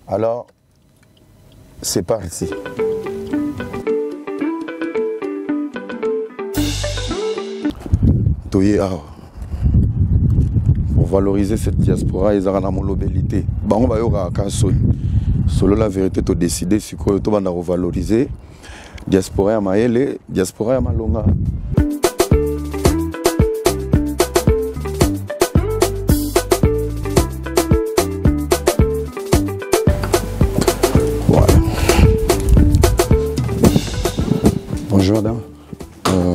Alors, c'est parti. Pour valoriser cette diaspora, ils ont une mobilité. On va y avoir un solo la vérité, tu décider si tu vas revaloriser. Diaspora ya maele, diaspora ya malonga. Voilà. Bonjour madame.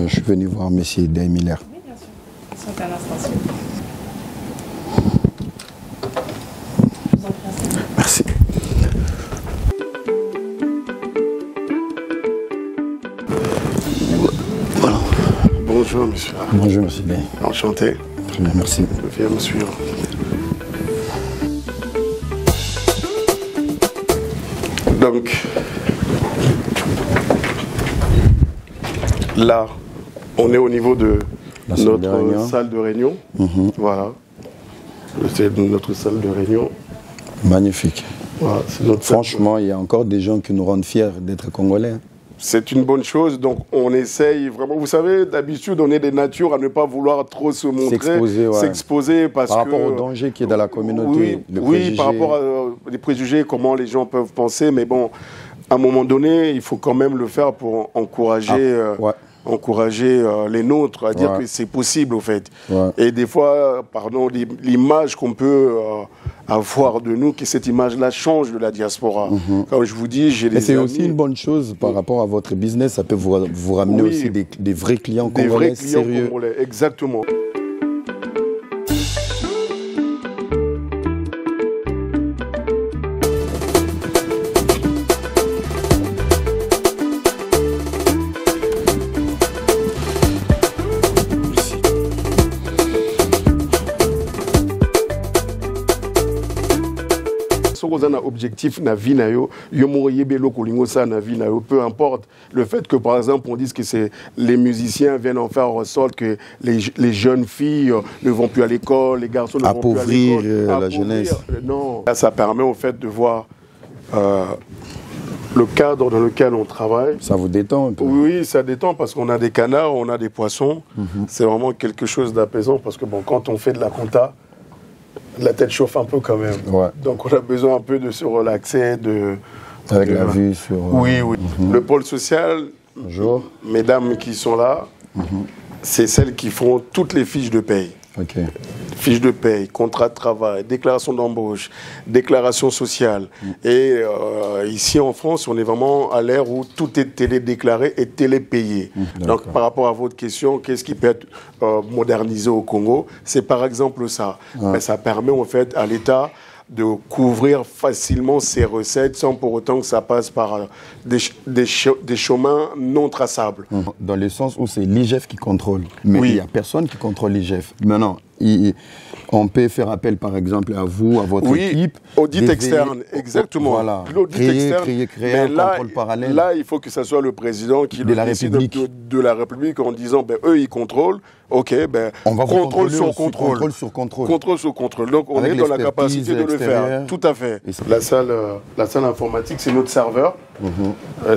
Je suis venu voir monsieur Day Miller. Oui, bien sûr. Ils sont à l'instation. Je vous en prie. Merci. Voilà. Bonjour monsieur. Bonjour monsieur Day. Enchanté. Très bien, merci. Viens me suivre. Donc, là, on est au niveau de notre salle de réunion. Voilà. C'est notre salle de réunion. Magnifique. Voilà, franchement, il y a encore des gens qui nous rendent fiers d'être Congolais. C'est une bonne chose, donc on essaye vraiment. Vous savez, d'habitude, on est des natures à ne pas vouloir trop se montrer, s'exposer parce que... Par rapport au danger qui est dans la communauté. Oui, par rapport à des préjugés, comment les gens peuvent penser, mais bon, à un moment donné, il faut quand même le faire pour encourager... encourager les nôtres à dire que c'est possible au fait. Et des fois, pardon, l'image qu'on peut avoir de nous, que cette image-là change de la diaspora. Comme je vous dis, j'ai des amis... c'est aussi une bonne chose par rapport à votre business, ça peut vous ramener aussi des vrais clients congolais sérieux. Congolais, exactement. Objectif na vie na yo peu importe le fait que par exemple on dise que c'est les musiciens viennent en faire en sorte que les jeunes filles ne vont plus à l'école, les garçons ne vont plus à l'école, la jeunesse. Non, ça permet au fait de voir le cadre dans lequel on travaille. Ça vous détend un peu? Oui, ça détend parce qu'on a des canards, on a des poissons. C'est vraiment quelque chose d'apaisant parce que bon, quand on fait de la compta, la tête chauffe un peu quand même. Donc on a besoin un peu de se relaxer, avec la vue sur... Oui. Le pôle social, bonjour. Mesdames qui sont là, c'est celles qui font toutes les fiches de paye. Fiches de paye, contrat de travail, déclaration d'embauche, déclaration sociale. Et ici en France, on est vraiment à l'ère où tout est télédéclaré et télépayé. Donc par rapport à votre question, qu'est-ce qui peut être modernisé au Congo? C'est par exemple ça. Mais ça permet en fait à l'État de couvrir facilement ses recettes sans pour autant que ça passe par des chemins non traçables. Dans le sens où c'est l'IGF qui contrôle. Mais il n'y a personne qui contrôle l'IGF. Maintenant, on peut faire appel par exemple à vous, à votre équipe. Audit externe, exactement. Voilà. Créer un contrôle parallèle. Là, il faut que ce soit le président qui le décide de la République en disant, eux, ils contrôlent. Ok, on va contrôle sur contrôle. Contrôle sur contrôle. Contrôle sur contrôle. Donc, on est dans la capacité de le faire. Tout à fait. La salle informatique, c'est notre serveur.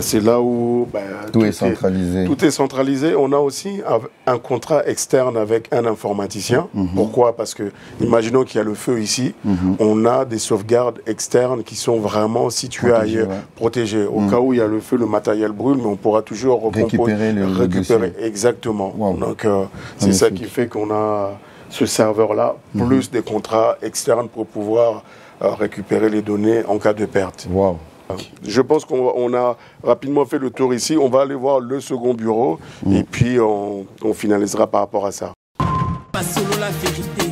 C'est là où tout est centralisé. Tout est centralisé. On a aussi un contrat externe avec un informaticien. Pourquoi? Parce que, imaginons qu'il y a le feu ici. On a des sauvegardes externes qui sont vraiment situées ailleurs, protégées. Au cas où il y a le feu, le matériel brûle, mais on pourra toujours récupérer. Exactement. Donc, c'est ça qui fait qu'on a ce serveur-là, plus des contrats externes pour pouvoir récupérer les données en cas de perte. Je pense qu'on a rapidement fait le tour ici. On va aller voir le second bureau et puis on finalisera par rapport à ça. Pas selon la vérité.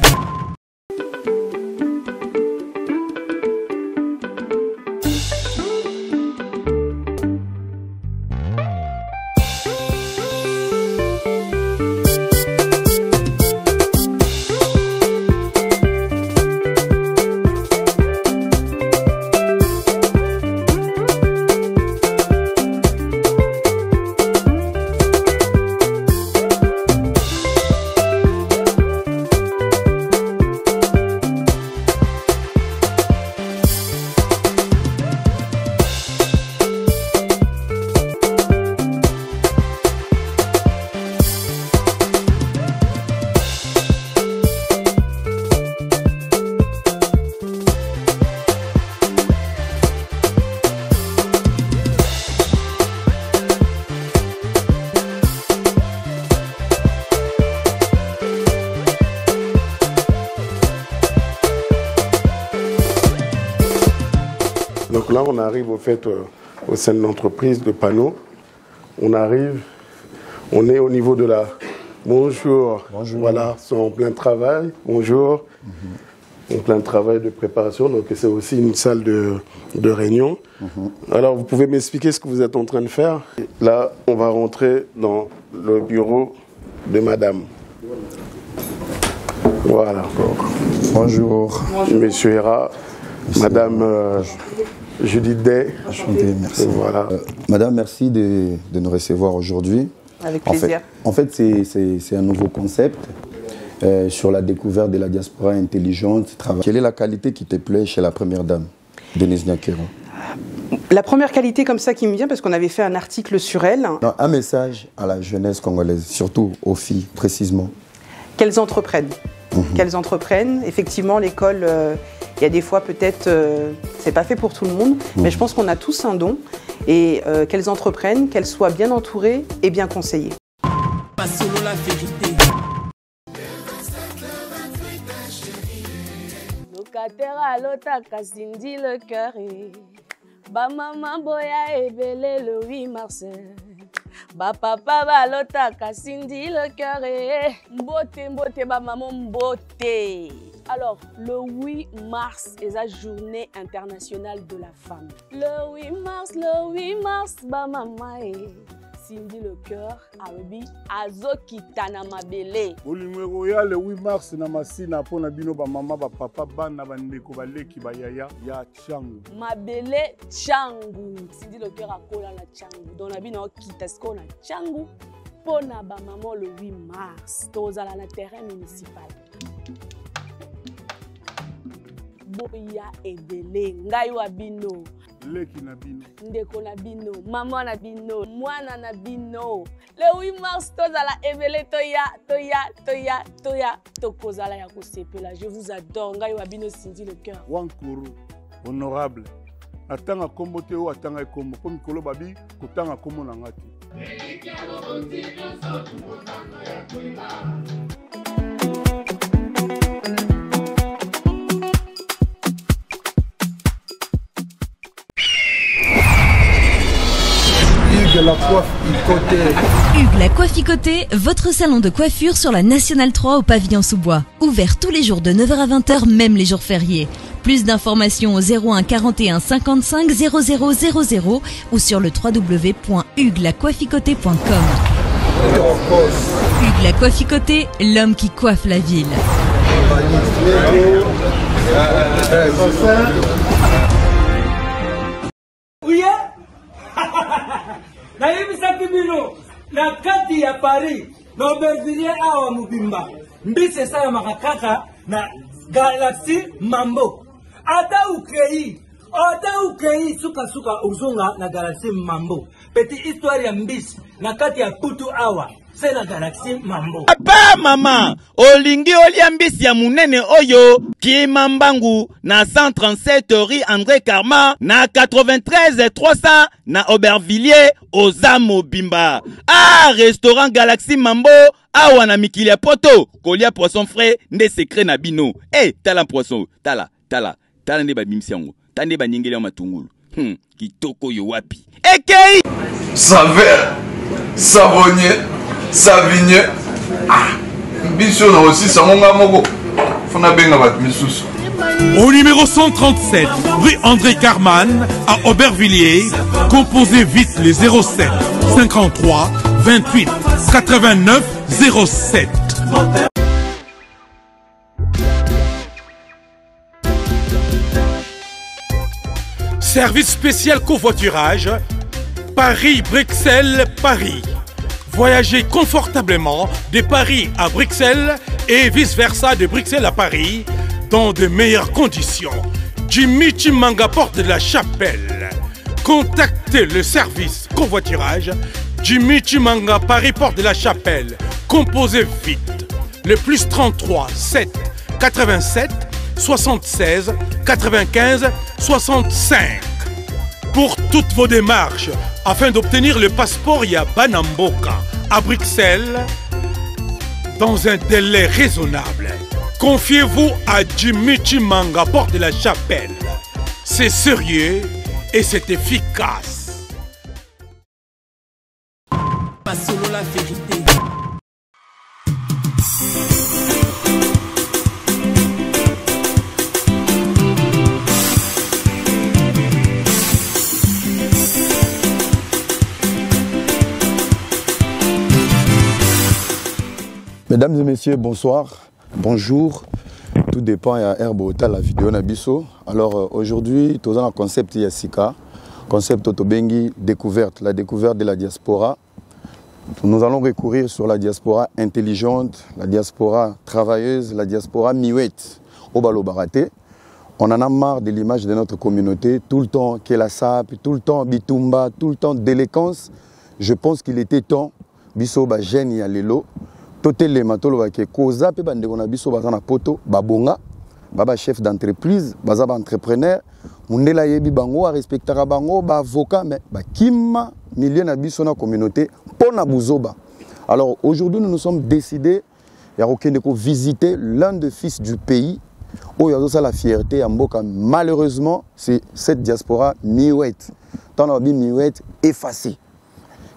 Donc là, on arrive au fait au sein de l'entreprise de panneaux. On arrive, on est au niveau de la... Bonjour. Bonjour. Voilà, ils sont en plein travail. Bonjour. En plein travail de préparation. Donc c'est aussi une salle de réunion. Alors vous pouvez m'expliquer ce que vous êtes en train de faire? Là, on va rentrer dans le bureau de madame. Voilà. Bonjour. Monsieur Hera, madame Judith Day. Merci. Voilà. Madame, merci de nous recevoir aujourd'hui. Avec plaisir. En fait c'est un nouveau concept sur la découverte de la diaspora intelligente. Quelle est la qualité qui te plaît chez la première dame, Denise Nyakero? La première qualité comme ça qui me vient, parce qu'on avait fait un article sur elle. Non, un message à la jeunesse congolaise, surtout aux filles précisément. Qu'elles entreprennent. Qu'elles entreprennent. Effectivement, l'école, il y a des fois peut-être, c'est pas fait pour tout le monde, mais je pense qu'on a tous un don. Et qu'elles entreprennent, qu'elles soient bien entourées et bien conseillées. Pas solo la vérité. Locataire à l'otaka Cindy le cœur. Ba maman boya ebele le 8 mars. Ba papa ba l'otaka Cindy le cœur. Mbote mbote ba maman mbote. Alors, le 8 mars est la journée internationale de la femme. Le 8 mars, ba maman Cindy le cœur, Arabi, Azoki Tana Mabele. Olimweroya le 8 mars na masina pona bino ba mama ba papa bana ba ndeko ba leki ba yaya ya changu. Mabele changu. Cindy le cœur akola la changu. Don abino kita sko na changu pona ba maman le 8 mars. Tozala na terrain municipal. Boya ebele ngai wa bino leki na bino ndeko na bino mama na bino mwana na bino le 8 mars tozala ebele toya tokozala ya kosepela. Je vous adore ngai wa bino Cindy le cœur. Wankuru honorable atanga kombo te o atanga kombo po mikolo babi kotanga kombo na ngati. Hugues la Coiffe-Icoté. Hugues la Coiffe-Icoté, votre salon de coiffure sur la Nationale 3 au pavillon sous-bois. Ouvert tous les jours de 9h à 20h, même les jours fériés. Plus d'informations au 01 41 55 0000 ou sur le www.huguelacoiffecoté.com. Hugues la Coiffe-Icoté, l'homme qui coiffe la ville. Nayebisaki bino na kati ya Paris na Aubervilliers awa mobimba mbisi esalamaka kaka na Galaxy Mambo. Ata ukei suka uzonga na Galaxy Mambo. Petite histoire ya mbisi na kati ya Putu awa c'est la Galaxy Mambo. Papa mama olingi olia mbisi ya munene oyo Kimambangu na 137 rue André Karma na 93 300 na Aubervilliers oza mobimba. Ah, restaurant Galaxy Mambo awa na mikili ya poto kolia poisson frais nde secret na bino. Tala poisson tala nde ba bimisi yango tande ba nyengeli ya matungulu kitoko yo wapi ekei saveur savonnier Savigne, biso na aussi sangonga moko fona benga bat misusu. Au numéro 137 rue André Carman à Aubervilliers, composez vite les 07 53 28 89 07. Service spécial covoiturage Paris-Bruxelles-Paris. Voyagez confortablement de Paris à Bruxelles et vice-versa de Bruxelles à Paris dans de meilleures conditions. Jimmy Chimanga, porte de la Chapelle. Contactez le service convoiturage Jimmy Chimanga, Paris, porte de la Chapelle. Composez vite. Le plus 33 7 87 76 95 65. Pour toutes vos démarches, afin d'obtenir le passeport Yabanamboka à Bruxelles, dans un délai raisonnable, confiez-vous à Jimmy Chimanga, porte de la Chapelle. C'est sérieux et c'est efficace. Pas solo la vérité. Mesdames et messieurs, bonsoir, bonjour. Tout dépend à Herbota la vidéo Nabiso. Alors aujourd'hui, nous avons un concept Yassika, concept Otobengi, découverte, la découverte de la diaspora. Nous allons recourir sur la diaspora intelligente, la diaspora travailleuse, la diaspora miouette au Balobarate. On en a marre de l'image de notre communauté, tout le temps Kelasap, tout le temps Bitumba, tout le temps délinquance. Je pense qu'il était temps, Biso ba gêne ya lelo. Totele matolo ke koza pe bande kona biso bazana poto babonga baba chef d'entreprise bazaba entrepreneur mundela yebi bango a respectera bango ba avocat mais ba kima milieu na biso na communauté pona buzoba. Alors aujourd'hui nous nous sommes décidés ya kokende ko visiter l'un des fils du pays où il y a ça la fierté ya mboka. Malheureusement c'est cette diaspora miouette tant na bi miouette effacée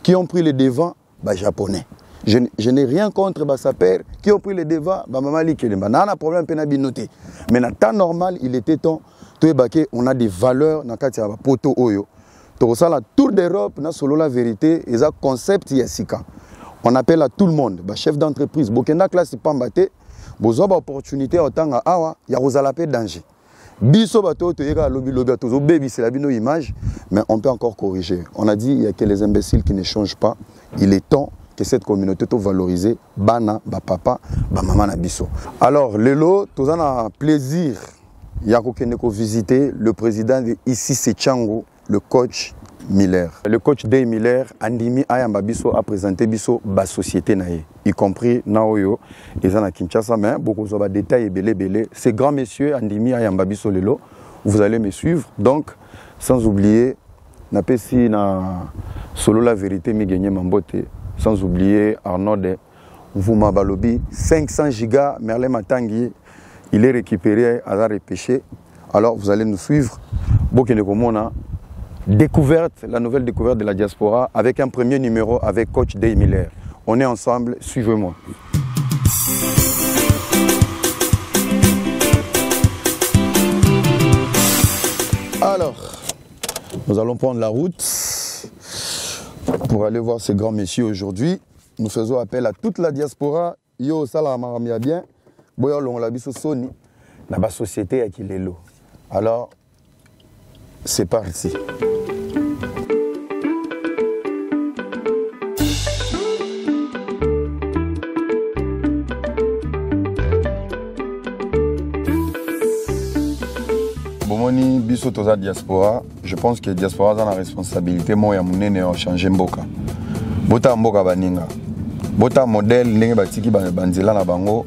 qui ont pris le devant ba japonais. Je n'ai rien contre Bassaper qui ont pris le devant, maman Likelema. On a un problème pénabinoté. Mais dans le temps normal, il était temps, on a des valeurs dans le poto oyo. Ça la tour d'Europe, na solo la vérité, et ça concept Yassika. On appelle à tout le monde, chef d'entreprise, Bokenda classe Pambate, besoin d'opportunité autant à Awa, ya Rosalapé danger. Biso bato to yeka lobi lobi tozo baby c'est la bino image, mais on peut encore corriger. On a dit il y a que les imbéciles qui ne changent pas. Il est temps que cette communauté soit valorisée, bana, ba papa, ba maman na biso. Alors, lelo, tous on a plaisir, yako keneko visiter le président de ici c'est Tchango, le coach Miller. Le coach Day Miller, Andimi Ayamba biso a présenté biso ba société nae, y compris Naoyo, et ça na Kinshasa, mais beaucoup de détails belé. Ces grands messieurs, Andimi Ayamba biso lelo, vous allez me suivre. Donc, sans oublier, na pesi na solo la vérité mi gagné mambote. Sans oublier Arnaud de Vouma Balobi, 500 gigas, Merlin Matangi, il est récupéré à la repêché. Alors vous allez nous suivre. Bokenekomona, découverte, la nouvelle découverte de la diaspora avec un premier numéro avec coach Day Miller. On est ensemble, suivez-moi. Alors, nous allons prendre la route pour aller voir ces grands messieurs aujourd'hui. Nous faisons appel à toute la diaspora. Yo salama bien. Boyo long la biso soni na ba société à Kilelo. Alors c'est parti. Bomoni biso toza diaspora, je pense que diaspora a la responsabilité moi ya munene à changer mboka. Bota mboka baninga. Bota modèle ndenge batiki banzela na bango.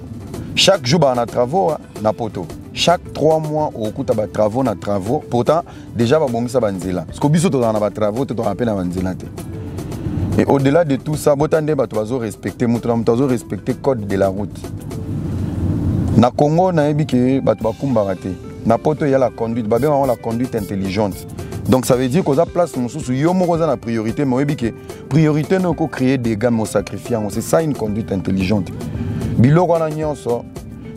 Chaque jour ba na travaux na poto. Chaque 3 mois au kuta ba travaux na travaux. Pourtant déjà ba bongisa banzela. Parce que biso toza na ba travaux to rappel na banzela te. Et au-delà de tout ça, bota ndé bato bazo respecter mutu na mutu bazo respecter code de la route. Na Congo na yebi ke bato bakumbaka te. Napoto il y a la conduite, la conduite intelligente. Donc ça veut dire qu'on a place sous la priorité, mais que priorité nous créer des gammes sacrifiants. C'est ça une conduite intelligente. Biloko na nyonso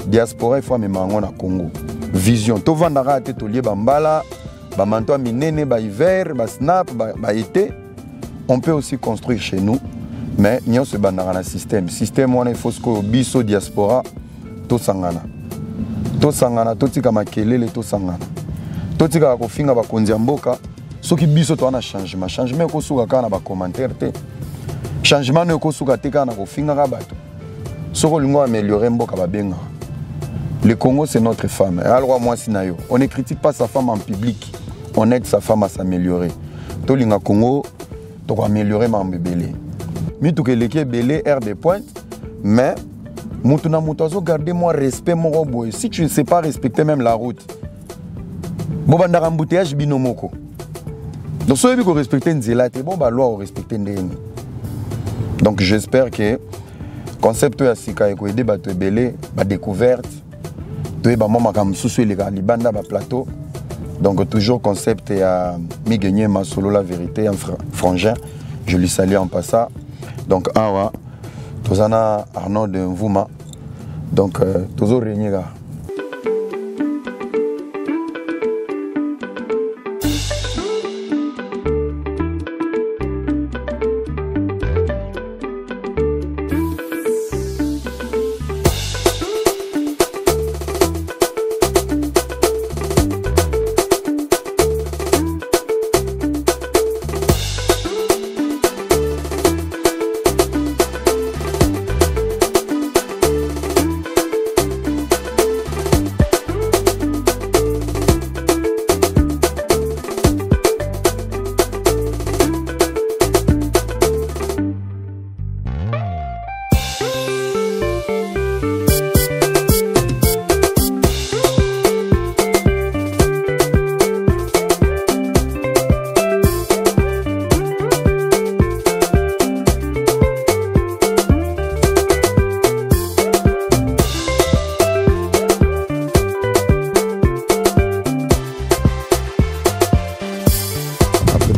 diaspora il faut même en Congo. Vision. To vandara te to lié bambala, ba manto minene ba hiver, ba snap, ba été. On peut aussi construire chez nous, mais nyonso bandara na système. Système on il faut que biso diaspora to sangana. Tosangana totika makelele tosangana totika ko finga ba konzi mboka soki biso to ana changement ko suka kana ba commentaire te changement ne ko suka te kana ko finga ka bato soko lingo améliorer mboka ba benga. Le Congo c'est notre femme. Alors moi sinayo on ne critique pas sa femme en public, on aide sa femme à s'améliorer. To linga Congo to ko améliorer ma mbebele mi to ke leke belé air de pointe mais Moutuna Moutazo, gardez-moi respect, mon robot. Si tu ne sais pas respecter même la route, Bobandar embouteillage binomoko. Donc, si vous respectez Nzela, bon, bah, loi, respecter Ndeni. Donc, j'espère que le concept de Sika et Koede, bah, tu es belé, bah, découverte, tu es, bah, maman, comme sous les gars, libanda, bah, plateau. Donc toujours concept et à Migagné ma solo la vérité, un frangin. Je lui salue en passant. Donc awa, tozana Arnaud de Mvouma. Donc tozo renyega.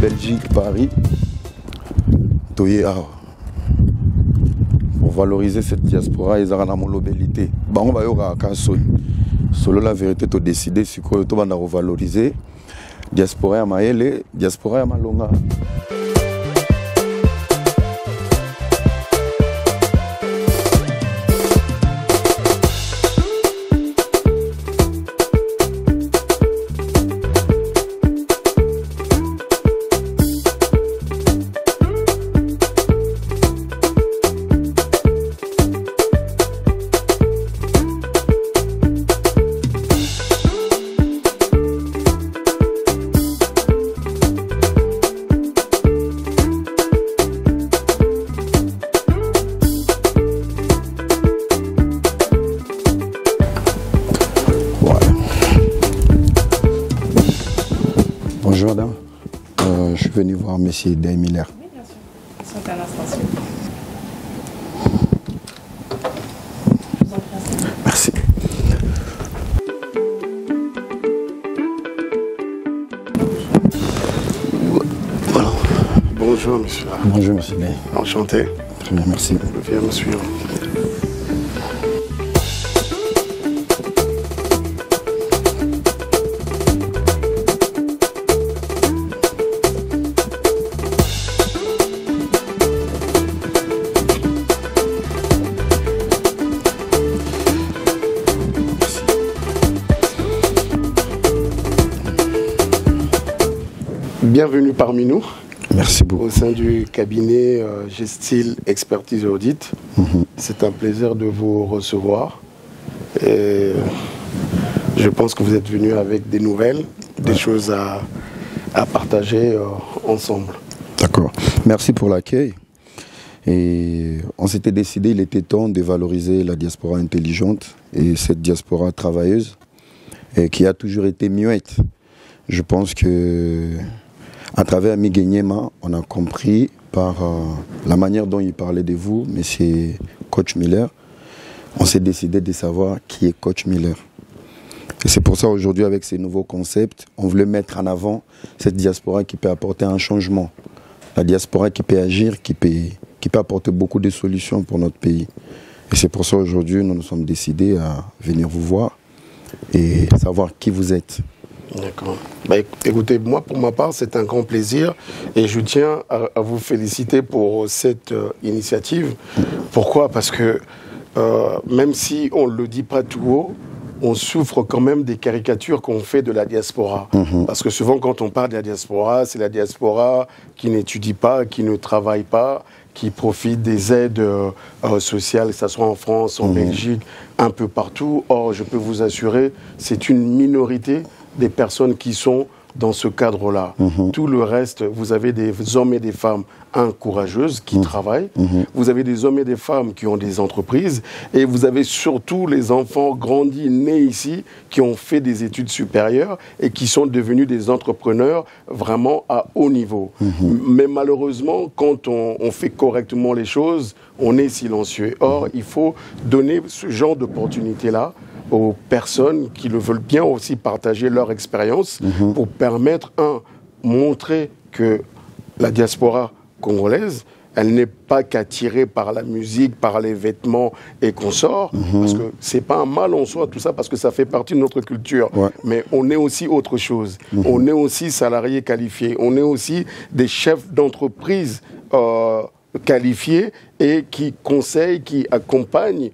Belgique, Paris, Toye Awa. Pour valoriser cette diaspora, ils ont la mobilité. On va y avoir un solo la vérité, tu décider si tu vas revaloriser. Diaspora à Maëlle, diaspora à Malonga. Bonjour madame, je suis venu voir monsieur Day Miller. Oui, bien sûr. Sont un instant. Je vous en prie. Merci. Voilà. Bonjour monsieur. Bonjour monsieur Day. Enchanté. Très bien, merci. Viens me suivre. Bienvenue parmi nous. Merci beaucoup. Au sein du cabinet Gestil Expertise Audit. C'est un plaisir de vous recevoir. Et je pense que vous êtes venu avec des nouvelles, des choses à partager ensemble. D'accord. Merci pour l'accueil. Et on s'était décidé, il était temps de valoriser la diaspora intelligente et cette diaspora travailleuse et qui a toujours été muette. Je pense que à travers Migagnéma, on a compris par la manière dont il parlait de vous, monsieur Coach Miller, on s'est décidé de savoir qui est Coach Miller. Et c'est pour ça aujourd'hui, avec ces nouveaux concepts, on voulait mettre en avant cette diaspora qui peut apporter un changement. La diaspora qui peut agir, qui peut apporter beaucoup de solutions pour notre pays. Et c'est pour ça aujourd'hui, nous nous sommes décidés à venir vous voir et savoir qui vous êtes. D'accord. Bah, écoutez, moi pour ma part, c'est un grand plaisir et je tiens à vous féliciter pour cette initiative. Pourquoi? Parce que même si on ne le dit pas tout haut, on souffre quand même des caricatures qu'on fait de la diaspora. Parce que souvent quand on parle de la diaspora, c'est la diaspora qui n'étudie pas, qui ne travaille pas, qui profite des aides sociales, que ce soit en France, en Belgique, un peu partout. Or, je peux vous assurer, c'est une minorité des personnes qui sont dans ce cadre-là. Tout le reste, vous avez des hommes et des femmes courageuses qui travaillent, vous avez des hommes et des femmes qui ont des entreprises, et vous avez surtout les enfants grandis, nés ici, qui ont fait des études supérieures et qui sont devenus des entrepreneurs vraiment à haut niveau. Mais malheureusement, quand on fait correctement les choses, on est silencieux. Or, il faut donner ce genre d'opportunité-là aux personnes qui le veulent bien aussi partager leur expérience pour permettre, montrer que la diaspora congolaise, elle n'est pas qu'attirée par la musique, par les vêtements et consorts, parce que c'est pas un mal en soi tout ça, parce que ça fait partie de notre culture. Mais on est aussi autre chose. On est aussi salariés qualifiés. On est aussi des chefs d'entreprise qualifiés et qui conseillent, qui accompagnent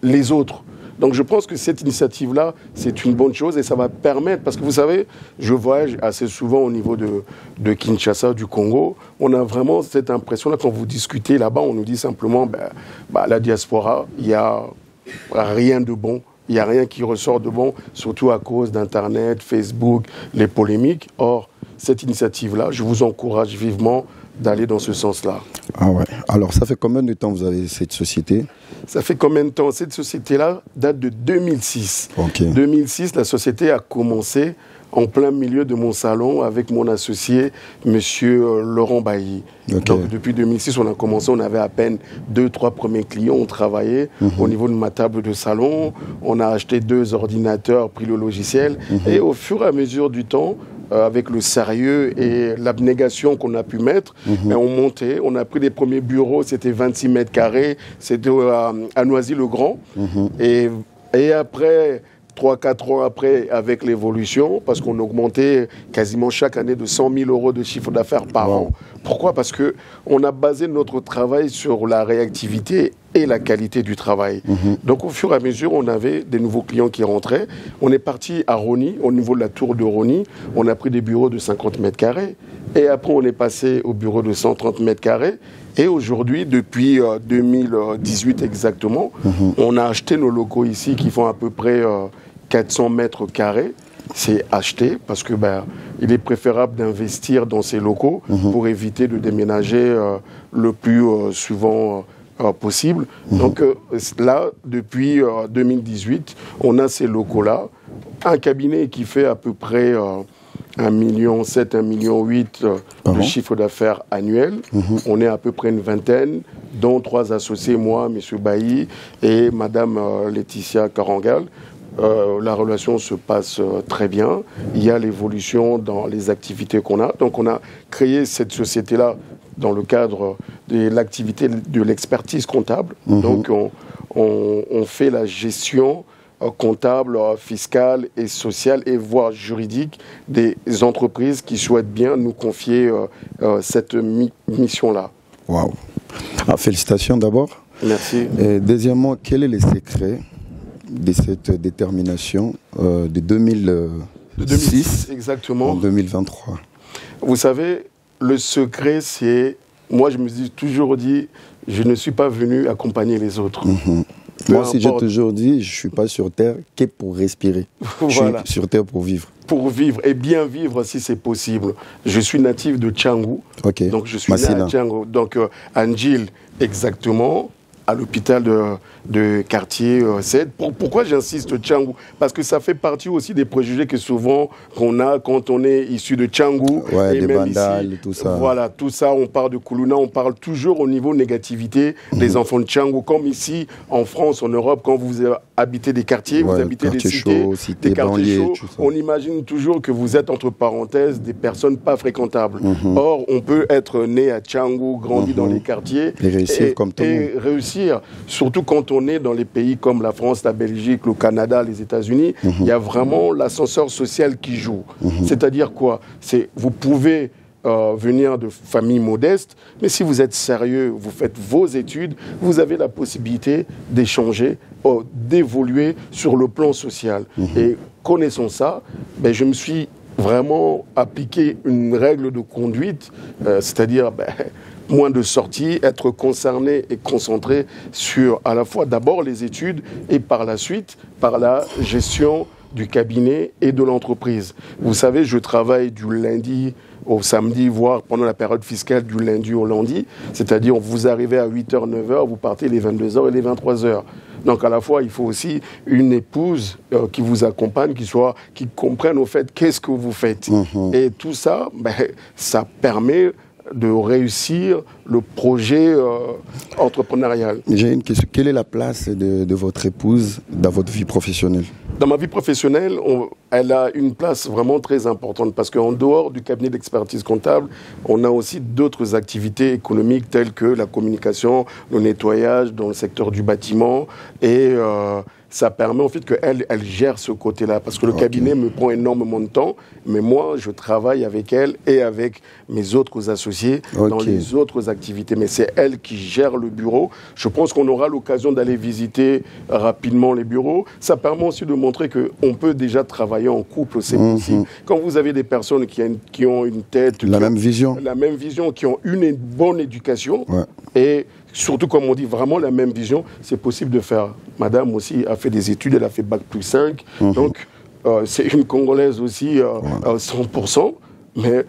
les autres. Donc je pense que cette initiative-là, c'est une bonne chose et ça va permettre, parce que vous savez, je voyage assez souvent au niveau de Kinshasa, du Congo, on a vraiment cette impression-là, quand vous discutez là-bas, on nous dit simplement, la diaspora, il n'y a rien de bon, il n'y a rien qui ressort de bon, surtout à cause d'Internet, Facebook, les polémiques. Or, cette initiative-là, je vous encourage vivement d'aller dans ce sens-là. Ah ouais. Alors, ça fait combien de temps vous avez cette société? Ça fait combien de temps? Cette société-là date de 2006. Okay. 2006, la société a commencé en plein milieu de mon salon avec mon associé, monsieur Laurent Bailly. Okay. Donc, depuis 2006, on a commencé, on avait à peine 2-3 premiers clients, on travaillait au niveau de ma table de salon, on a acheté 2 ordinateurs, pris le logiciel, et au fur et à mesure du temps, avec le sérieux et l'abnégation qu'on a pu mettre, on montait, on a pris les premiers bureaux, c'était 26 mètres carrés, c'était à Noisy-le-Grand. Et après, 3-4 ans après, avec l'évolution, parce qu'on augmentait quasiment chaque année de 100 000 euros de chiffre d'affaires par an. Pourquoi? Parce qu'on a basé notre travail sur la réactivité et la qualité du travail. Donc au fur et à mesure, on avait des nouveaux clients qui rentraient. On est parti à Rony, au niveau de la tour de Rony. On a pris des bureaux de 50 mètres carrés. Et après, on est passé au bureau de 130 mètres carrés. Et aujourd'hui, depuis 2018 exactement, on a acheté nos locaux ici qui font à peu près 400 mètres carrés. C'est acheté parce que il est préférable d'investir dans ces locaux pour éviter de déménager le plus souvent possible. Donc là, depuis 2018, on a ces locaux-là. Un cabinet qui fait à peu près 1,7 million, 1,8 million de chiffre d'affaires annuel. On est à peu près une vingtaine, dont 3 associés, moi, M. Bailly et Mme Laetitia Karangal. La relation se passe très bien. Il y a l'évolution dans les activités qu'on a. Donc on a créé cette société-là dans le cadre de l'activité de l'expertise comptable. Donc on fait la gestion comptable, fiscale et sociale et voire juridique des entreprises qui souhaitent bien nous confier cette mission-là. Waouh. Félicitations d'abord. Merci. Et deuxièmement, quel est le secret de cette détermination de 2006 exactement. En 2023? Vous savez, le secret, c'est... Moi, je me suis toujours dit, je ne suis pas venu accompagner les autres. Moi aussi, j'ai toujours dit, je ne suis pas sur Terre que pour respirer. Voilà. Je suis sur Terre pour vivre. Pour vivre, et bien vivre si c'est possible. Je suis natif de Tchangou. Okay. Donc, je suis né à Tchangou. Donc, Anjil, exactement, à l'hôpital de quartier 7. Pourquoi j'insiste Tchangou? Parce que ça fait partie aussi des préjugés que souvent qu'on a quand on est issu de Tchangou. Ouais, et des même vandales, ici, tout ça. Voilà, tout ça, on parle de Koulouna, on parle toujours au niveau négativité des enfants de Tchangou. Comme ici, en France, en Europe, quand vous habitez des quartiers, vous habitez des cités, des quartiers chauds, on imagine toujours que vous êtes, entre parenthèses, des personnes pas fréquentables. Or, on peut être né à Tchangou, grandi dans les quartiers et réussir comme tout le monde. Réussir, surtout quand on est dans les pays comme la France, la Belgique, le Canada, les États-Unis, il y a vraiment l'ascenseur social qui joue. C'est-à-dire quoi? Vous pouvez venir de familles modestes, mais si vous êtes sérieux, vous faites vos études, vous avez la possibilité d'échanger, d'évoluer sur le plan social. Et connaissant ça, je me suis vraiment appliqué une règle de conduite, c'est-à-dire moins de sorties, être concerné et concentré sur à la fois d'abord les études et par la suite par la gestion du cabinet et de l'entreprise. Vous savez, je travaille du lundi au samedi, voire pendant la période fiscale du lundi au lundi, c'est-à-dire vous arrivez à 8h, 9h, vous partez les 22h et les 23h. Donc à la fois, il faut aussi une épouse qui vous accompagne, qui comprenne au fait qu'est-ce que vous faites. Et tout ça, ça permet de réussir le projet entrepreneurial. J'ai une question. Quelle est la place de votre épouse dans votre vie professionnelle? Dans ma vie professionnelle, elle a une place vraiment très importante parce qu'en dehors du cabinet d'expertise comptable, on a aussi d'autres activités économiques telles que la communication, le nettoyage dans le secteur du bâtiment et ça permet en fait qu'elle gère ce côté-là parce que le cabinet me prend énormément de temps, mais moi je travaille avec elle et avec mes autres associés dans les autres activités. Mais c'est elle qui gère le bureau. Je pense qu'on aura l'occasion d'aller visiter rapidement les bureaux. Ça permet aussi de montrer qu'on peut déjà travailler en couple, c'est possible. Quand vous avez des personnes qui ont une tête... La même vision, qui ont une bonne éducation et surtout, comme on dit, vraiment la même vision, c'est possible de faire. Madame aussi a fait des études, elle a fait Bac+5, donc c'est une Congolaise aussi 100%, mais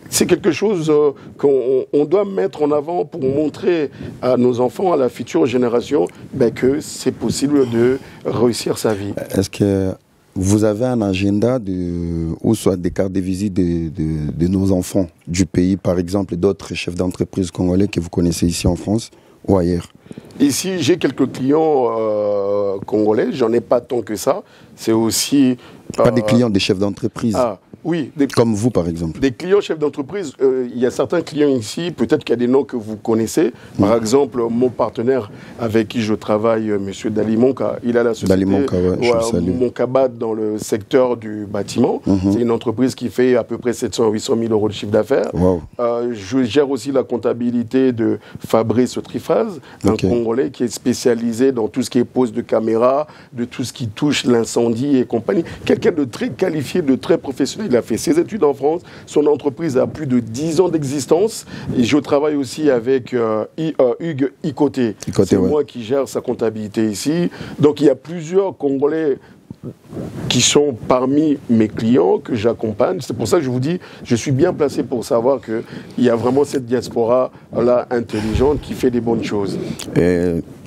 c'est quelque chose qu'on doit mettre en avant pour montrer à nos enfants, à la future génération, que c'est possible de réussir sa vie. Est-ce que vous avez un agenda ou soit des cartes de visite de nos enfants du pays, par exemple, d'autres chefs d'entreprise congolais que vous connaissez ici en France ou ailleurs? Ici, j'ai quelques clients congolais, j'en ai pas tant que ça. C'est aussi... Pas des clients, des chefs d'entreprise. Oui. Comme vous, par exemple. Des clients chefs d'entreprise, il y a certains clients ici, peut-être qu'il y a des noms que vous connaissez. Par exemple, mon partenaire avec qui je travaille, M. Dalimonka, il a la société Dalimonka, Monkabat dans le secteur du bâtiment. C'est une entreprise qui fait à peu près 700 à 800 000 euros de chiffre d'affaires. Je gère aussi la comptabilité de Fabrice Trifaz, un Congolais qui est spécialisé dans tout ce qui est pose de caméra, de tout ce qui touche l'incendie et compagnie. Quelqu'un de très qualifié, de très professionnel. Il a fait ses études en France. Son entreprise a plus de 10 ans d'existence. Et je travaille aussi avec Hugues Ikoté. C'est moi qui gère sa comptabilité ici. Donc il y a plusieurs Congolais qui sont parmi mes clients que j'accompagne. C'est pour ça que je vous dis, je suis bien placé pour savoir qu'il y a vraiment cette diaspora-là intelligente qui fait des bonnes choses.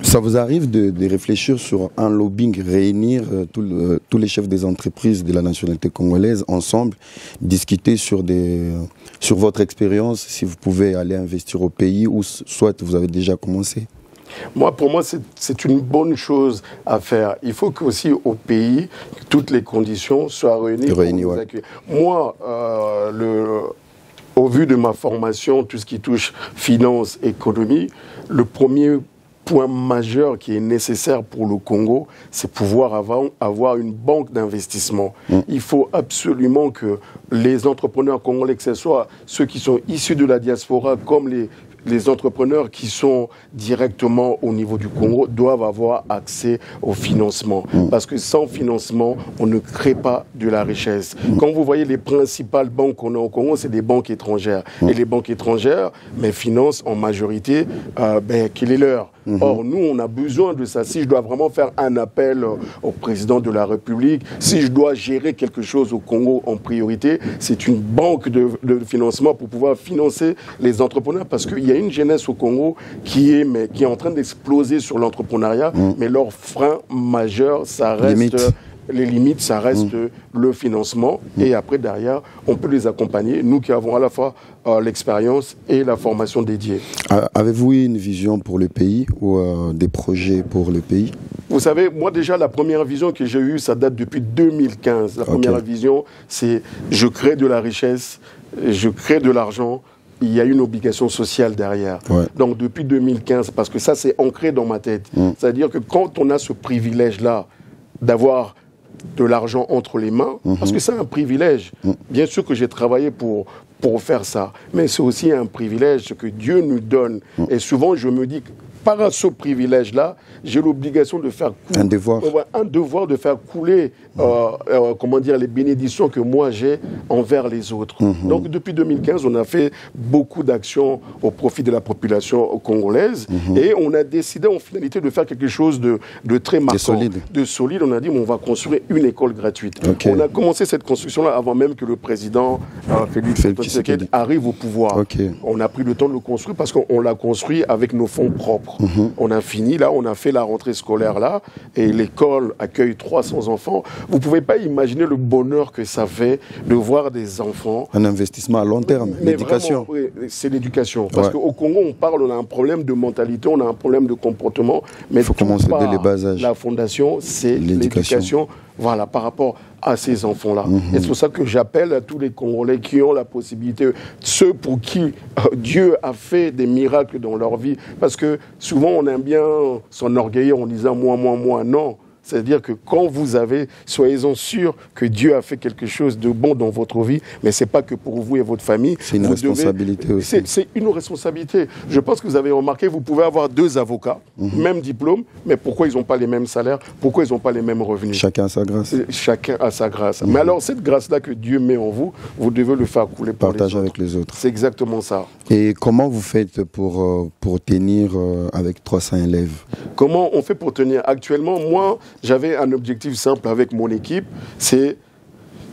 Ça vous arrive de réfléchir sur un lobbying, réunir tous les chefs des entreprises de la nationalité congolaise ensemble, discuter sur votre expérience, si vous pouvez aller investir au pays ou soit vous avez déjà commencé? Pour moi, c'est une bonne chose à faire. Il faut qu'aussi au pays, toutes les conditions soient réunies. Moi, au vu de ma formation, tout ce qui touche finance, économie, le premier point majeur qui est nécessaire pour le Congo, c'est pouvoir avoir une banque d'investissement. Il faut absolument que les entrepreneurs congolais, que ce soit ceux qui sont issus de la diaspora, comme les entrepreneurs qui sont directement au niveau du Congo doivent avoir accès au financement. Parce que sans financement, on ne crée pas de la richesse. Quand vous voyez les principales banques qu'on a au Congo, c'est des banques étrangères. Et les banques étrangères financent en majorité qu'il est leur. Or, nous, on a besoin de ça. Si je dois vraiment faire un appel au président de la République, si je dois gérer quelque chose au Congo en priorité, c'est une banque de financement pour pouvoir financer les entrepreneurs. Parce qu'il y a une jeunesse au Congo qui est en train d'exploser sur l'entrepreneuriat, mais leur frein majeur, ça reste... Les limites, ça reste le financement. Et après, derrière, on peut les accompagner, nous qui avons à la fois l'expérience et la formation dédiée. Avez-vous une vision pour le pays ou des projets pour le pays? Vous savez, moi déjà, la première vision que j'ai eue, ça date depuis 2015. La première vision, c'est je crée de la richesse, je crée de l'argent. Il y a une obligation sociale derrière. Donc depuis 2015, parce que ça, c'est ancré dans ma tête. C'est-à-dire que quand on a ce privilège-là d'avoir de l'argent entre les mains, parce que c'est un privilège. Bien sûr que j'ai travaillé pour faire ça, mais c'est aussi un privilège que Dieu nous donne. Et souvent, je me dis que par ce privilège-là, j'ai l'obligation de faire couler, un devoir de faire couler les bénédictions que moi j'ai envers les autres. Donc depuis 2015, on a fait beaucoup d'actions au profit de la population congolaise et on a décidé en finalité de faire quelque chose de très marquant, de solide. On a dit on va construire une école gratuite. On a commencé cette construction-là avant même que le président Félix Tshisekedi arrive au pouvoir. On a pris le temps de le construire parce qu'on l'a construit avec nos fonds propres. On a fini là, on a fait la rentrée scolaire là, et l'école accueille 300 enfants. Vous ne pouvez pas imaginer le bonheur que ça fait de voir des enfants. Un investissement à long terme, l'éducation. Oui, c'est l'éducation. Parce qu'au Congo, on a un problème de mentalité, on a un problème de comportement. Mais il faut commencer dès les bas âges. La fondation, c'est l'éducation. Voilà, par rapport à ces enfants-là. Et c'est pour ça que j'appelle à tous les Congolais qui ont la possibilité, ceux pour qui Dieu a fait des miracles dans leur vie. Parce que souvent, on aime bien s'enorgueillir en disant moi. Non. C'est-à-dire que quand vous avez, soyez-en sûrs que Dieu a fait quelque chose de bon dans votre vie, mais ce n'est pas que pour vous et votre famille. C'est une responsabilité aussi. C'est une responsabilité. Je pense que vous avez remarqué, vous pouvez avoir 2 avocats, même diplôme, mais pourquoi ils n'ont pas les mêmes salaires? Pourquoi ils n'ont pas les mêmes revenus? Chacun a sa grâce. Chacun a sa grâce. Mais alors, cette grâce-là que Dieu met en vous, vous devez le faire couler pour partager les autres. avec les autres. C'est exactement ça. Et comment vous faites pour tenir avec 300 élèves? Comment on fait pour tenir? Actuellement, moi, j'avais un objectif simple avec mon équipe, c'est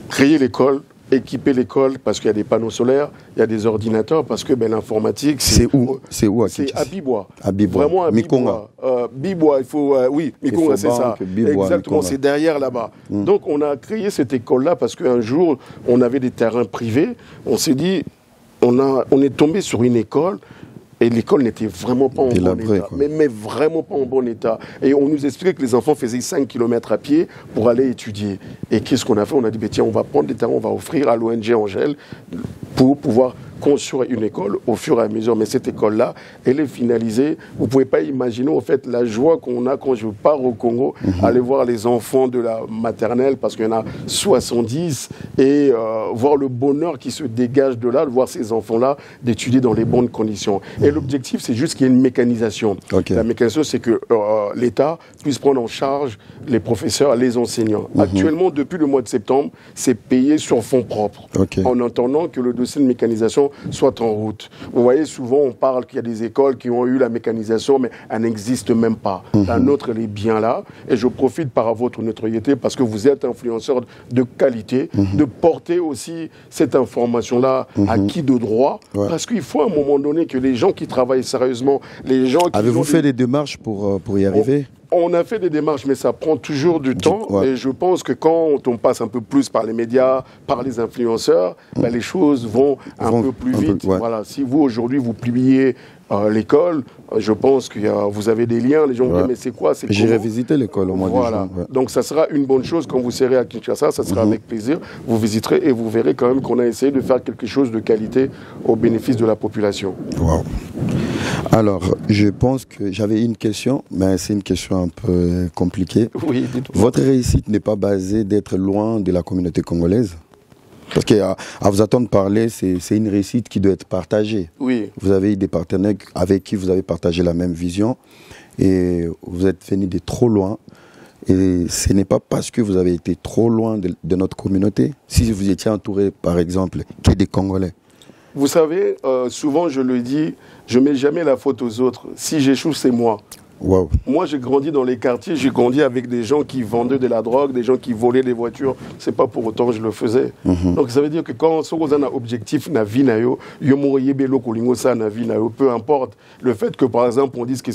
créer l'école, équiper l'école parce qu'il y a des panneaux solaires, il y a des ordinateurs parce que à l'informatique... C'est à Bibois. Vraiment à Mikonga. Bibois, il faut... oui, Mikonga, c'est ça. Exactement, c'est derrière là-bas. Donc on a créé cette école-là parce qu'un jour, on avait des terrains privés. On s'est dit, on est tombé sur une école. Et l'école n'était vraiment pas en bon état, mais vraiment pas en bon état. Et on nous expliquait que les enfants faisaient 5 km à pied pour aller étudier. Et qu'est-ce qu'on a fait? On a dit, tiens, on va prendre des terrains, on va offrir à l'ONG Angèle pour pouvoir construire une école au fur et à mesure. Mais cette école-là, elle est finalisée. Vous ne pouvez pas imaginer, en fait, la joie qu'on a quand je pars au Congo, aller voir les enfants de la maternelle, parce qu'il y en a 70, et voir le bonheur qui se dégage de là, de voir ces enfants-là, d'étudier dans les bonnes conditions. Et l'objectif, c'est juste qu'il y ait une mécanisation. La mécanisation, c'est que l'État puisse prendre en charge les professeurs, les enseignants. Actuellement, depuis le mois de septembre, c'est payé sur fonds propres, en attendant que le dossier de mécanisation soit en route. Vous voyez, souvent, on parle qu'il y a des écoles qui ont eu la mécanisation, mais elle n'existe même pas. La nôtre, elle est bien là. Et je profite par votre notoriété, parce que vous êtes influenceur de qualité, de porter aussi cette information-là à qui de droit, parce qu'il faut à un moment donné que les gens qui travaillent sérieusement, les gens qui... Avez-vous fait des démarches pour y arriver? On a fait des démarches, mais ça prend toujours du temps. Et je pense que quand on passe un peu plus par les médias, par les influenceurs, les choses vont un peu plus vite. Voilà. Si vous, aujourd'hui, vous publiez l'école, je pense que vous avez des liens. Les gens vont dire, mais c'est quoi? J'irai visiter l'école au mois de juin. Donc ça sera une bonne chose quand vous serez à Kinshasa, ça sera avec plaisir. Vous visiterez et vous verrez quand même qu'on a essayé de faire quelque chose de qualité au bénéfice de la population. Wow. Alors, je pense que j'avais une question, mais c'est une question un peu compliquée. Oui, votre réussite n'est pas basée d'être loin de la communauté congolaise? Parce qu'à vous entendre parler, c'est une réussite qui doit être partagée. Oui. Vous avez eu des partenaires avec qui vous avez partagé la même vision et vous êtes venu de trop loin. Et ce n'est pas parce que vous avez été trop loin de notre communauté. Si vous étiez entouré, par exemple, que des Congolais. Vous savez, souvent je le dis, je ne mets jamais la faute aux autres. Si j'échoue, c'est moi. Wow. Moi, j'ai grandi dans les quartiers, j'ai grandi avec des gens qui vendaient de la drogue, des gens qui volaient des voitures. C'est pas pour autant que je le faisais. Donc, ça veut dire que quand on a un objectif, na vie na yo, peu importe. Le fait que, par exemple, on dise que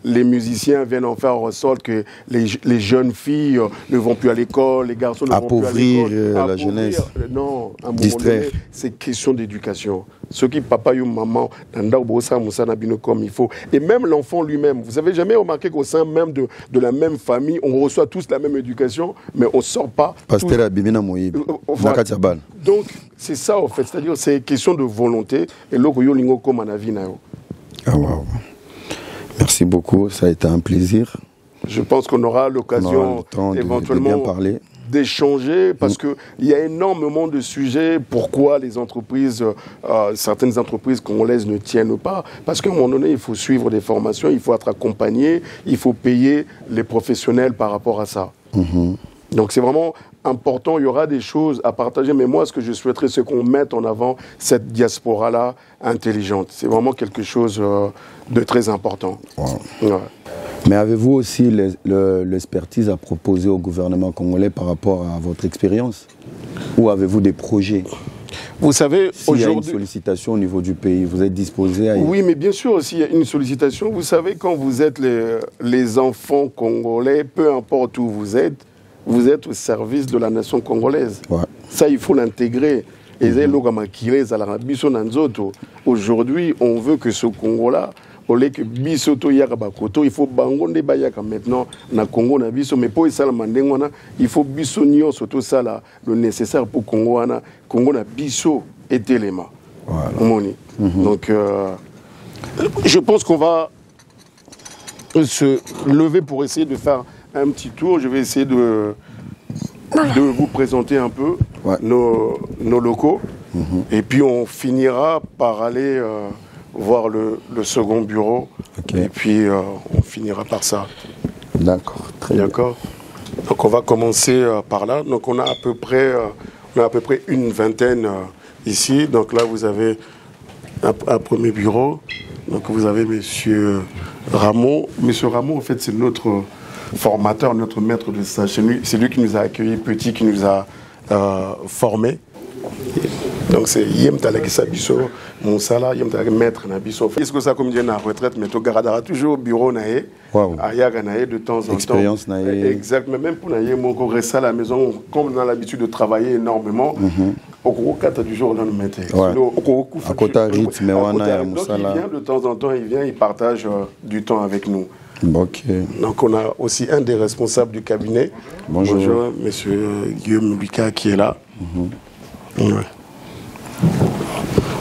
les musiciens viennent en faire en sorte que les jeunes filles ne vont plus à l'école, les garçons ne vont plus à l'école. Appauvrir la jeunesse. Non, à un moment donné, c'est question d'éducation. Ce qui papa ou maman, comme il faut. Et même l'enfant lui-même. Vous avez jamais remarqué qu'au sein même de la même famille, on reçoit tous la même éducation, mais on ne sort pas. Voilà. Donc, c'est ça, en fait. C'est-à-dire, c'est question de volonté. Et là, comme merci beaucoup. Ça a été un plaisir. Je pense qu'on aura l'occasion éventuellement de bien parler, d'échanger, parce qu'il y a énormément de sujets. Pourquoi les entreprises, certaines entreprises congolaises ne tiennent pas? Parce qu'à un moment donné, il faut suivre des formations, il faut être accompagné, il faut payer les professionnels par rapport à ça. Donc c'est vraiment important, il y aura des choses à partager, mais moi ce que je souhaiterais, c'est qu'on mette en avant cette diaspora-là intelligente. C'est vraiment quelque chose de très important. Mais avez-vous aussi l'expertise à proposer au gouvernement congolais par rapport à votre expérience? Ou avez-vous des projets? Vous savez, aujourd'hui... S'il y a une sollicitation au niveau du pays, vous êtes disposé à... Oui, mais bien sûr, s'il y a une sollicitation, vous savez, quand vous êtes les enfants congolais, peu importe où vous êtes au service de la nation congolaise. Ouais. Ça, il faut l'intégrer. Aujourd'hui, on veut que ce Congo-là, au lieu que Bisoto Yarabakoto, il faut Bangonde Bayaka maintenant, na Congo na Biso, mais pour ça, il faut Bisonio, surtout ça, le nécessaire pour Congo, Congo na Biso et Téléma. Voilà. Donc, je pense qu'on va se lever pour essayer de faire un petit tour. Je vais essayer de vous présenter un peu nos locaux. Et puis on finira par aller voir le second bureau. Et puis on finira par ça. D'accord, très bien. D'accord. Donc on va commencer par là. Donc on a à peu près une vingtaine ici. Donc là vous avez un premier bureau. Donc vous avez Monsieur Ramon. Monsieur Ramon, en fait, c'est notre formateur, notre maître de stage. C'est lui qui nous a accueillis petit, qui nous a formés. Donc c'est Yem Talakisa Bisso, Moussala, Yem Talak maître Nabisso. Est-ce que ça, comme dit, na retraite, mais tu garderas toujours au bureau naé, Ayaga naé de temps en temps. Expérience naé. Exact, mais même pour naé, mon corps reste à la maison, comme on a l'habitude de travailler énormément. Au cours 4 du jour, on le mettait. À côté rythme, mais on a Moussala. Il vient de temps en temps, il partage du temps avec nous. Okay. Donc on a aussi un des responsables du cabinet. Bonjour Monsieur Guillaume Lucas qui est là. Ouais.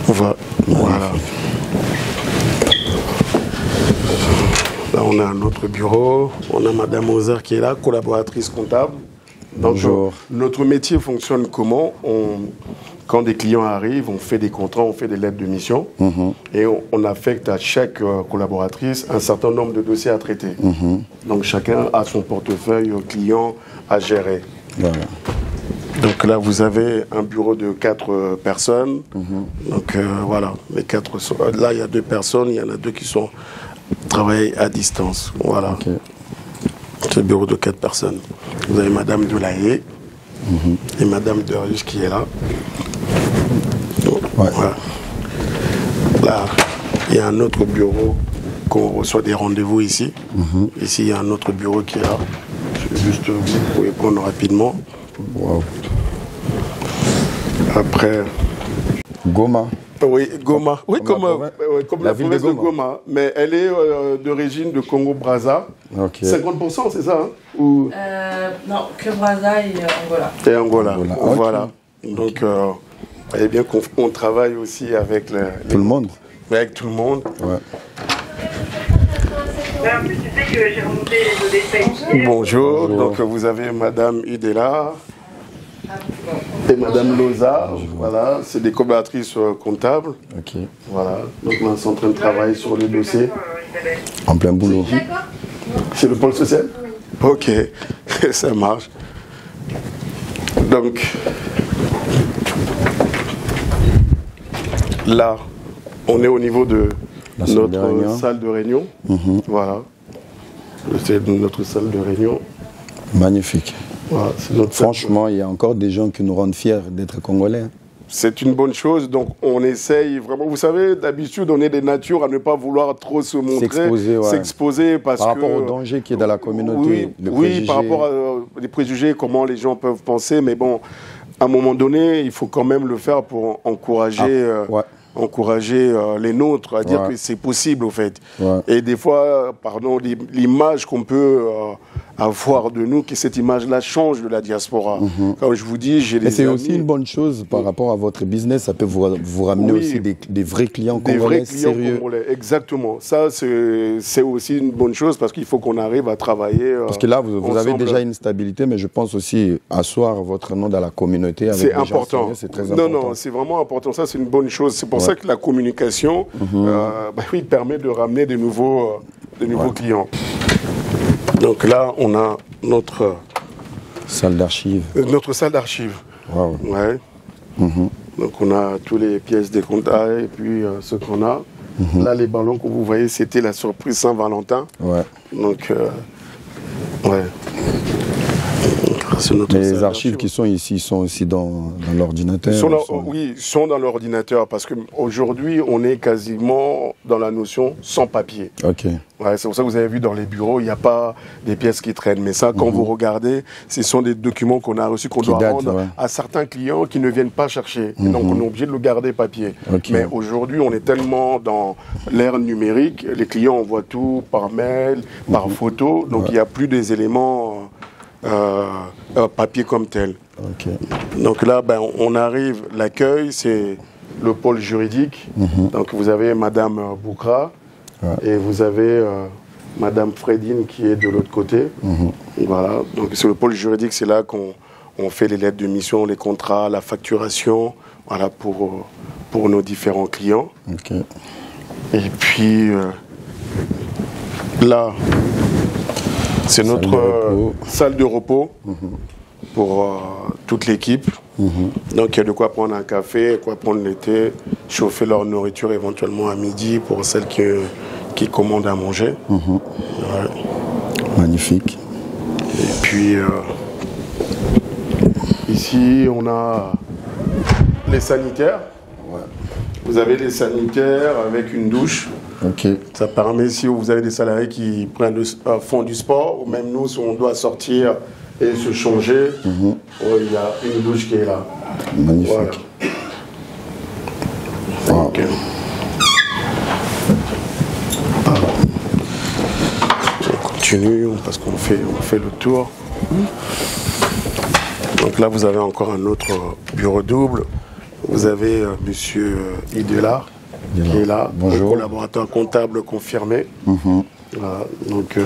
Voilà. Là on a un autre bureau. On a Madame Ozer qui est là, collaboratrice comptable. Donc, bonjour. Notre métier fonctionne comment? Quand des clients arrivent, on fait des contrats, on fait des lettres de mission et on affecte à chaque collaboratrice un certain nombre de dossiers à traiter. Donc chacun a son portefeuille client à gérer. Voilà. Donc là, vous avez un bureau de 4 personnes. Donc voilà, les 4 sont... Là, il y a 2 personnes, il y en a 2 qui sont travaillent à distance. Voilà. Okay. C'est le bureau de 4 personnes. Vous avez Madame Delahaye et Madame Derius qui est là. Voilà. Là, il y a un autre bureau qu'on reçoit des rendez-vous ici. Ici, il y a un autre bureau qui est là. Je vais juste vous pouvez prendre rapidement. Wow. Après... Goma. Oui, Goma. Oui, comme la ville de Goma. Mais elle est d'origine de Congo-Brazza. Okay. 50%, c'est ça ou... Non, que Brazza et Angola. Et Angola, voilà. Okay. Donc, vous voyez bien qu'on travaille aussi avec tout le monde. Avec tout le monde. Ouais. Bonjour. Donc vous avez Madame Idela et Madame Loza. Voilà, c'est des collaboratrices comptables. Ok. Voilà. Donc on est en train de travailler sur le dossier. En plein boulot. C'est le pôle social? Ok, ça marche. Donc là, on est au niveau de notre salle de réunion. Voilà. C'est notre salle de réunion. Magnifique. Voilà, franchement, il y a encore des gens qui nous rendent fiers d'être Congolais. C'est une bonne chose, donc on essaye vraiment. Vous savez, d'habitude, on est des natures à ne pas vouloir trop se montrer, s'exposer parce par rapport au danger qui est dans la communauté. Oui, par rapport aux préjugés, comment les gens peuvent penser, mais bon, à un moment donné, il faut quand même le faire pour encourager. Encourager les nôtres à dire que c'est possible au fait. Et des fois, pardon, l'image qu'on peut avoir de nous, que cette image-là change de la diaspora. Comme je vous dis, j'ai des amis... c'est aussi une bonne chose par rapport à votre business, ça peut vous ramener aussi des vrais clients congolais sérieux. Congolais, exactement. Ça, c'est aussi une bonne chose parce qu'il faut qu'on arrive à travailler parce que là, vous avez déjà une stabilité, mais je pense aussi asseoir votre nom dans la communauté avec c'est important. C'est très important. Non, c'est vraiment important. Ça, c'est une bonne chose. C'est pour ça que la communication permet de ramener de nouveaux clients. Donc là, on a notre salle d'archives. Notre salle d'archives. Wow. Ouais. Donc on a toutes les pièces des comptes et puis ce qu'on a. Là, les ballons que vous voyez, c'était la surprise Saint-Valentin. Ouais. Donc, ouais. Les archives qui sont ici sont aussi dans l'ordinateur. Oui, ils sont dans l'ordinateur parce qu'aujourd'hui, on est quasiment dans la notion sans papier. Ok. Ouais, c'est pour ça que vous avez vu dans les bureaux, il n'y a pas des pièces qui traînent. Mais ça, quand vous regardez, ce sont des documents qu'on a reçus, qu'on doit rendre à certains clients qui ne viennent pas chercher. Et donc, on est obligé de le garder papier. Okay. Mais aujourd'hui, on est tellement dans l'ère numérique, les clients envoient tout par mail, par photo. Donc, il n'y a plus des éléments papier comme tel. Okay. Donc là, on arrive, l'accueil, c'est le pôle juridique. Donc, vous avez Madame Boukra. Et vous avez Madame Fredine qui est de l'autre côté. Voilà. Donc sur le pôle juridique, c'est là qu'on fait les lettres de mission, les contrats, la facturation, voilà, pour nos différents clients. Okay. Et puis là, c'est notre salle de repos pour toute l'équipe. Donc il y a de quoi prendre un café, quoi prendre le thé, chauffer leur nourriture éventuellement à midi pour celles qui commandent à manger. Magnifique. Et puis ici on a les sanitaires. Vous avez les sanitaires avec une douche. Okay. Ça permet, si vous avez des salariés qui font du sport, ou même nous, si on doit sortir et se changer, il y a une douche qui est là. Magnifique. Voilà. Okay. On continue parce qu'on fait le tour. Donc là, vous avez encore un autre bureau double. Vous avez Monsieur Idelard qui est là, collaborateur comptable confirmé. Voilà, donc,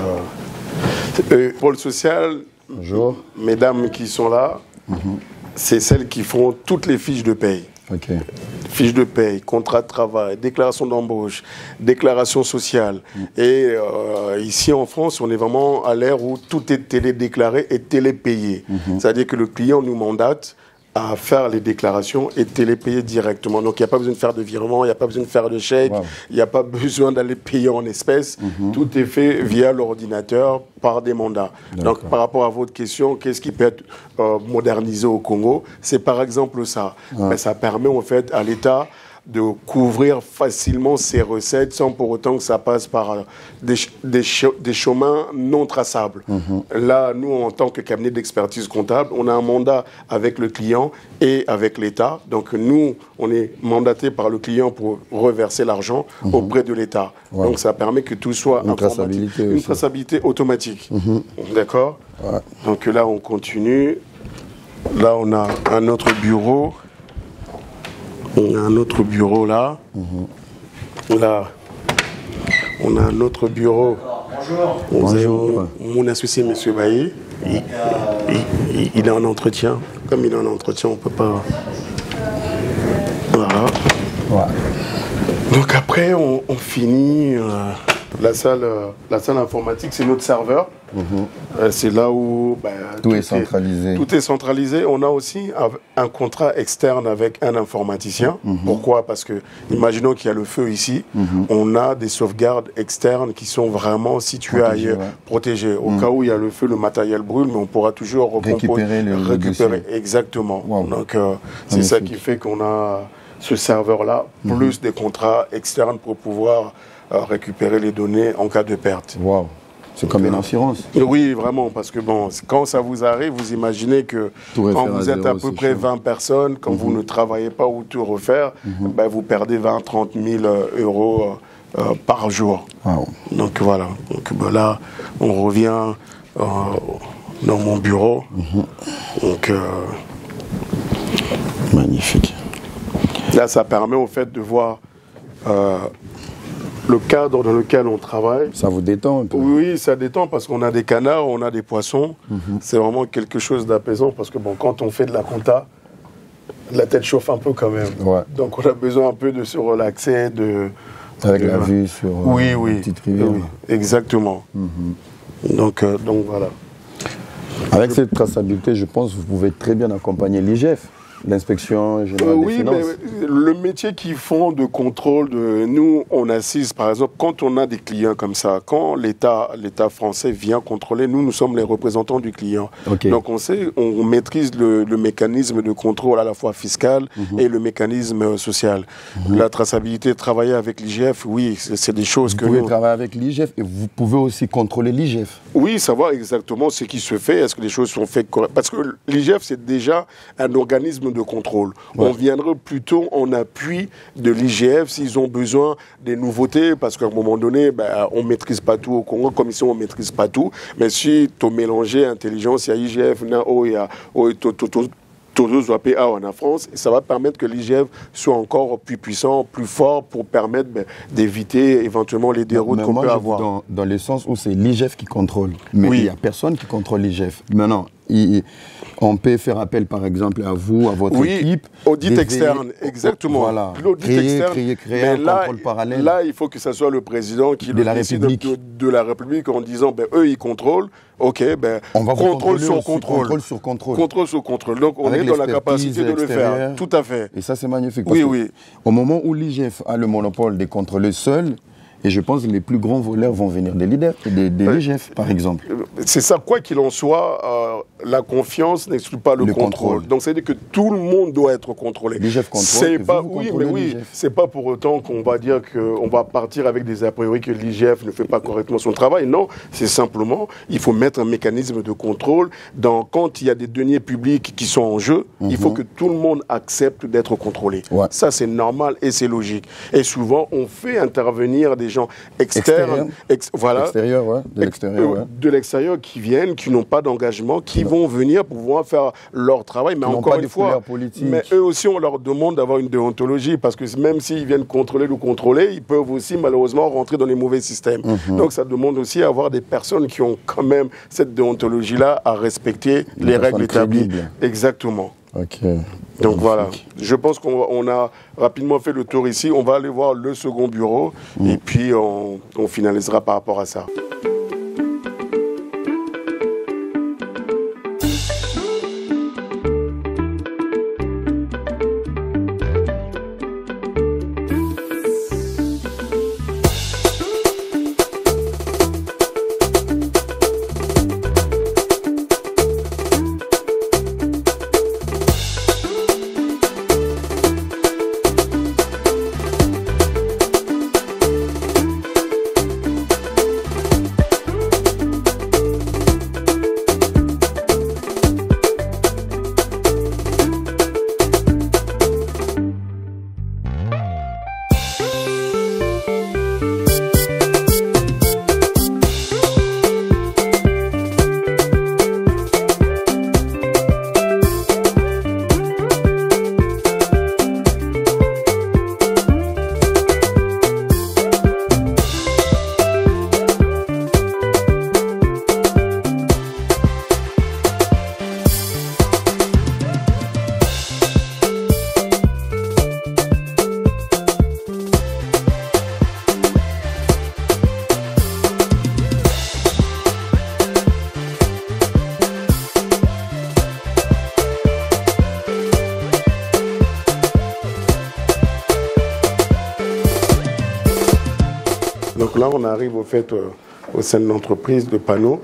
pôle social, bonjour. Mesdames qui sont là, c'est celles qui font toutes les fiches de paye. Okay. Fiches de paye, contrat de travail, déclaration d'embauche, déclaration sociale. Et ici en France, on est vraiment à l'ère où tout est télédéclaré et télépayé. C'est-à-dire que le client nous mandate à faire les déclarations et télépayé directement. Donc il n'y a pas besoin de faire de virement, il n'y a pas besoin de faire de chèque, il n'y a pas besoin d'aller payer en espèces. Tout est fait via l'ordinateur par des mandats. Donc par rapport à votre question, qu'est-ce qui peut être modernisé au Congo? C'est par exemple ça. Mais ça permet en fait à l'État de couvrir facilement ses recettes sans pour autant que ça passe par des chemins non traçables. Là, nous, en tant que cabinet d'expertise comptable, on a un mandat avec le client et avec l'État. Donc, nous, on est mandaté par le client pour reverser l'argent auprès de l'État. Donc, ça permet que tout soit une traçabilité automatique. D'accord? Donc là, on continue. Là, on a un autre bureau. On a un autre bureau là. Là, on a un autre bureau. Bonjour. Mon associé, M. Bailly, il est en entretien. Comme il est en entretien, on ne peut pas... Voilà. Donc après, on finit... La salle informatique, c'est notre serveur. C'est là où tout est centralisé. Tout est centralisé. On a aussi un contrat externe avec un informaticien. Pourquoi? Parce que, imaginons qu'il y a le feu ici, on a des sauvegardes externes qui sont vraiment situées ailleurs, protégées. Au cas où il y a le feu, le matériel brûle, mais on pourra toujours récupérer. Exactement. Donc, c'est ça qui fait qu'on a ce serveur-là, plus des contrats externes pour pouvoir récupérer les données en cas de perte. Wow. C'est comme une assurance. Oui, vraiment, parce que bon, quand ça vous arrive, vous imaginez que quand vous êtes à peu près 20 personnes, quand vous ne travaillez pas ou tout refaire, vous perdez 20-30 000 euros par jour. Wow. Donc voilà. Donc là, on revient dans mon bureau. Donc magnifique. Là, ça permet au fait de voir le cadre dans lequel on travaille. Ça vous détend un peu? Oui, ça détend parce qu'on a des canards, on a des poissons. C'est vraiment quelque chose d'apaisant parce que bon, quand on fait de la compta, la tête chauffe un peu quand même. Donc on a besoin un peu de se relaxer, avec la vue sur une petite rivière. Oui, exactement. Donc voilà. Avec cette traçabilité, je pense que vous pouvez très bien accompagner l'IGF. l'inspection générale des finances. Mais le métier qu'ils font de contrôle, nous, on assiste, par exemple, quand on a des clients comme ça, quand l'État français vient contrôler, nous sommes les représentants du client. Donc on maîtrise le mécanisme de contrôle à la fois fiscal et le mécanisme social. La traçabilité, travailler avec l'IGF, oui, c'est des choses que vous pouvez travailler avec l'IGF et vous pouvez aussi contrôler l'IGF. Oui, savoir exactement ce qui se fait, est-ce que les choses sont faites correctement. Parce que l'IGF, c'est déjà un organisme de contrôle. On viendra plutôt en appui de l'IGF s'ils ont besoin des nouveautés, parce qu'à un moment donné, on ne maîtrise pas tout au Congo, comme ici on ne maîtrise pas tout. Mais si tu mélanges intelligence, il y a IGF, il y a en France, et ça va permettre que l'IGF soit encore plus puissant, plus fort, pour permettre d'éviter éventuellement les déroutes qu'on peut avoir. Dans le sens où c'est l'IGF qui contrôle, mais il n'y a personne qui contrôle l'IGF. Maintenant, on peut faire appel par exemple à vous, à votre équipe. Audit externe, exactement. Voilà. L'audit externe. Créer un contrôle parallèle. Là, il faut que ce soit le président qui de la République en disant, eux, ils contrôlent. Ok, on va contrôle sur contrôle. Contrôle sur contrôle. Contrôle sur contrôle. Donc, on est dans la capacité de le faire. Tout à fait. Et ça, c'est magnifique. Parce que au moment où l'IGF a le monopole de contrôler seul, et je pense que les plus grands voleurs vont venir des leaders, des l'IGF, par exemple. C'est ça, quoi qu'il en soit, la confiance n'exclut pas le contrôle. Donc, c'est-à-dire que tout le monde doit être contrôlé. L'IGF contrôle. C'est pas pour autant qu'on va dire qu'on va partir avec des a priori que l'IGF ne fait pas correctement son travail. Non, c'est simplement, il faut mettre un mécanisme de contrôle. Quand il y a des deniers publics qui sont en jeu, il faut que tout le monde accepte d'être contrôlé. Ça, c'est normal et c'est logique. Et souvent, on fait intervenir des gens externes, de l'extérieur qui viennent, qui n'ont pas d'engagement, qui vont venir pour pouvoir faire leur travail, mais encore une fois, mais eux aussi on leur demande d'avoir une déontologie, parce que même s'ils viennent contrôler ou contrôler, ils peuvent aussi malheureusement rentrer dans les mauvais systèmes. Donc ça demande aussi à avoir des personnes qui ont quand même cette déontologie-là à respecter les règles établies. Exactement. Donc voilà, je pense qu'on a rapidement fait le tour ici. On va aller voir le second bureau et puis on finalisera par rapport à ça. Donc là, on arrive au fait au sein de l'entreprise de panneaux.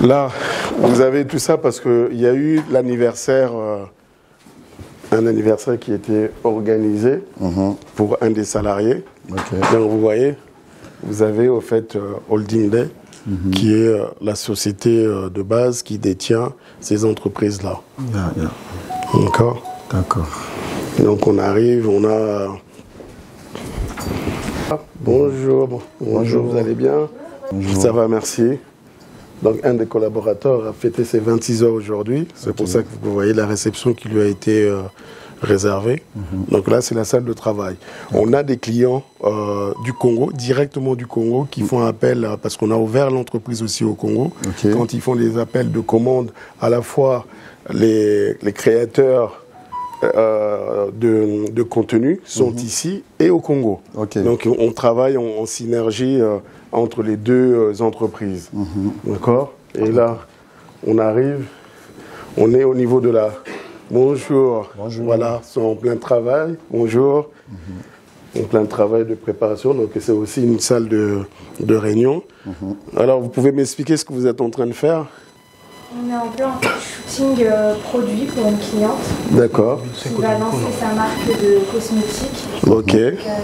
Là, vous avez tout ça parce qu'il y a eu l'anniversaire, un anniversaire qui était organisé pour un des salariés. Donc vous voyez, vous avez au fait Holding Day, qui est la société de base qui détient ces entreprises-là. D'accord. Donc on arrive, on a... Bonjour, vous allez bien? Bonjour. Ça va, merci. Donc un des collaborateurs a fêté ses 26 heures aujourd'hui. C'est pour ça que vous voyez la réception qui lui a été réservée. Donc là, c'est la salle de travail. On a des clients du Congo, directement du Congo, qui font appel, parce qu'on a ouvert l'entreprise aussi au Congo. Quand ils font des appels de commandes, à la fois les créateurs de contenu sont ici et au Congo. Donc on travaille en synergie entre les deux entreprises. D'accord. Et là, on arrive, on est au niveau de Bonjour. Bonjour. Voilà, ils sont en plein travail. Bonjour. En plein travail de préparation. Donc, c'est aussi une salle de réunion. Alors, vous pouvez m'expliquer ce que vous êtes en train de faire? On est en plein shooting produit pour une cliente. D'accord. Qui va lancer sa marque de cosmétiques. Ok.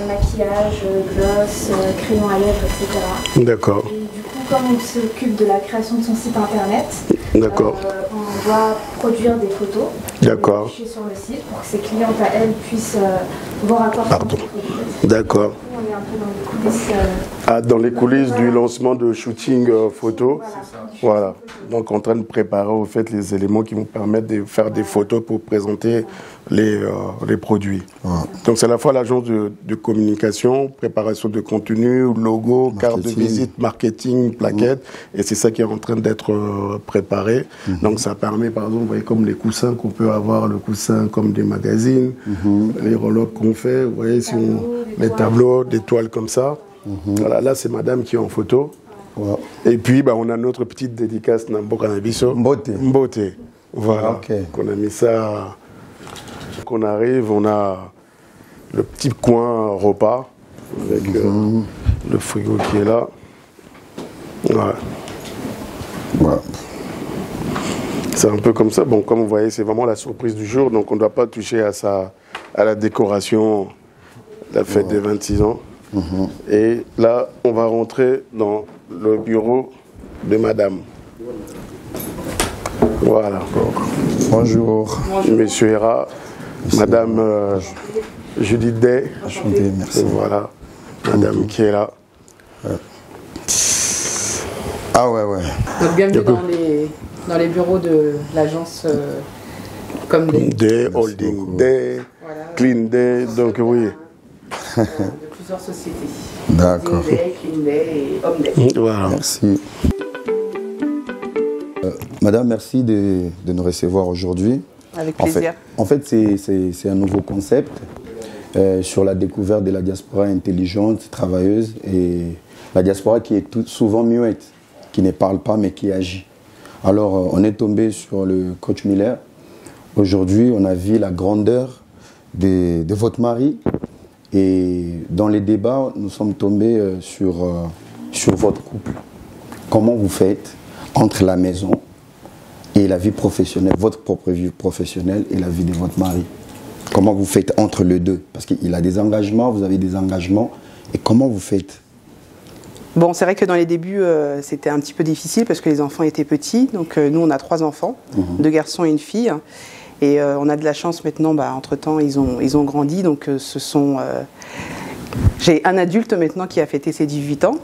Maquillage, gloss, crayon à lèvres, etc. D'accord. Et du coup, comme on s'occupe de la création de son site internet, d'accord. On doit produire des photos. D'accord. Afficher sur le site pour que ses clientes à elles puissent voir à quoi pardon. D'accord. On est un peu dans les coulisses. Dans les coulisses du lancement de shooting photo. Voilà. Donc en train de préparer au fait les éléments qui vont permettre de faire des photos pour présenter les produits. Donc c'est à la fois l'agence de communication, préparation de contenu, logo, carte de visite, marketing, plaquettes, et c'est ça qui est en train d'être préparé. Donc ça permet par exemple, vous voyez, comme les coussins qu'on peut avoir, le coussin comme des magazines, les roll-up qu'on fait, vous voyez, si les tableaux, des toiles comme ça. Voilà, là c'est madame qui est en photo. Et puis on a notre petite dédicace Namboka Nabiso. Mbote. Voilà. Qu'on a mis ça. Qu'on arrive, on a le petit coin repas avec le frigo qui est là. Voilà. C'est un peu comme ça. Bon, comme vous voyez, c'est vraiment la surprise du jour. Donc on ne doit pas toucher à la décoration de la fête des 26 ans. Et là, on va rentrer dans le bureau de madame. Voilà. Bonjour. Monsieur Hera, madame Judith Day. Merci. Voilà. Madame qui est là. Ah ouais. Donc bienvenue dans les bureaux de l'agence comme Day, Holding Day, voilà. Clean Day, donc oui. De plusieurs sociétés. D'accord. Clean Day et Homme Day. Voilà. Merci. Madame, merci de nous recevoir aujourd'hui. Avec plaisir. En fait c'est un nouveau concept sur la découverte de la diaspora intelligente, travailleuse, et la diaspora qui est souvent muette, qui ne parle pas mais qui agit. Alors on est tombé sur le coach Miller. Aujourd'hui, on a vu la grandeur de votre mari, et dans les débats, nous sommes tombés sur votre couple. Comment vous faites entre la maison et la vie professionnelle, votre propre vie professionnelle et la vie de votre mari? Comment vous faites entre les deux? Parce qu'il a des engagements, vous avez des engagements. Et comment vous faites? Bon, c'est vrai que dans les débuts, c'était un petit peu difficile parce que les enfants étaient petits. Donc nous, on a 3 enfants, 2 garçons et une fille. Et on a de la chance maintenant, entre-temps, ils ont grandi. Donc j'ai un adulte maintenant qui a fêté ses 18 ans.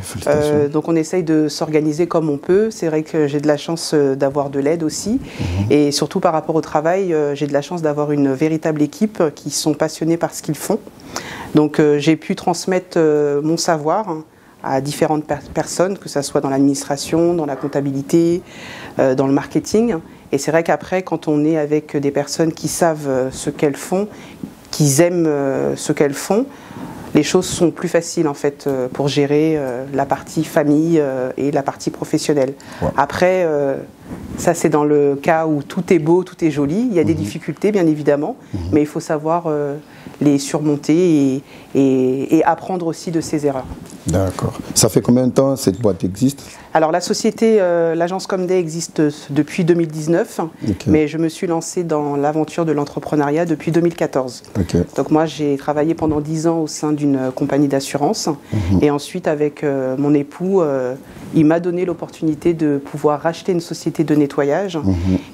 Félicitations. Donc on essaye de s'organiser comme on peut. C'est vrai que j'ai de la chance d'avoir de l'aide aussi. Et surtout par rapport au travail, j'ai de la chance d'avoir une véritable équipe qui sont passionnés par ce qu'ils font. Donc j'ai pu transmettre mon savoir à différentes personnes, que ce soit dans l'administration, dans la comptabilité, dans le marketing. Et c'est vrai qu'après, quand on est avec des personnes qui savent ce qu'elles font, qui aiment ce qu'elles font, les choses sont plus faciles en fait pour gérer la partie famille et la partie professionnelle. Après, ça c'est dans le cas où tout est beau, tout est joli. Il y a des difficultés bien évidemment, mais il faut savoir les surmonter et apprendre aussi de ses erreurs. D'accord. Ça fait combien de temps cette boîte existe? Alors la société, l'agence Comday existe depuis 2019, mais je me suis lancée dans l'aventure de l'entrepreneuriat depuis 2014. Donc moi j'ai travaillé pendant 10 ans au sein d'une compagnie d'assurance, et ensuite avec mon époux, il m'a donné l'opportunité de pouvoir racheter une société de nettoyage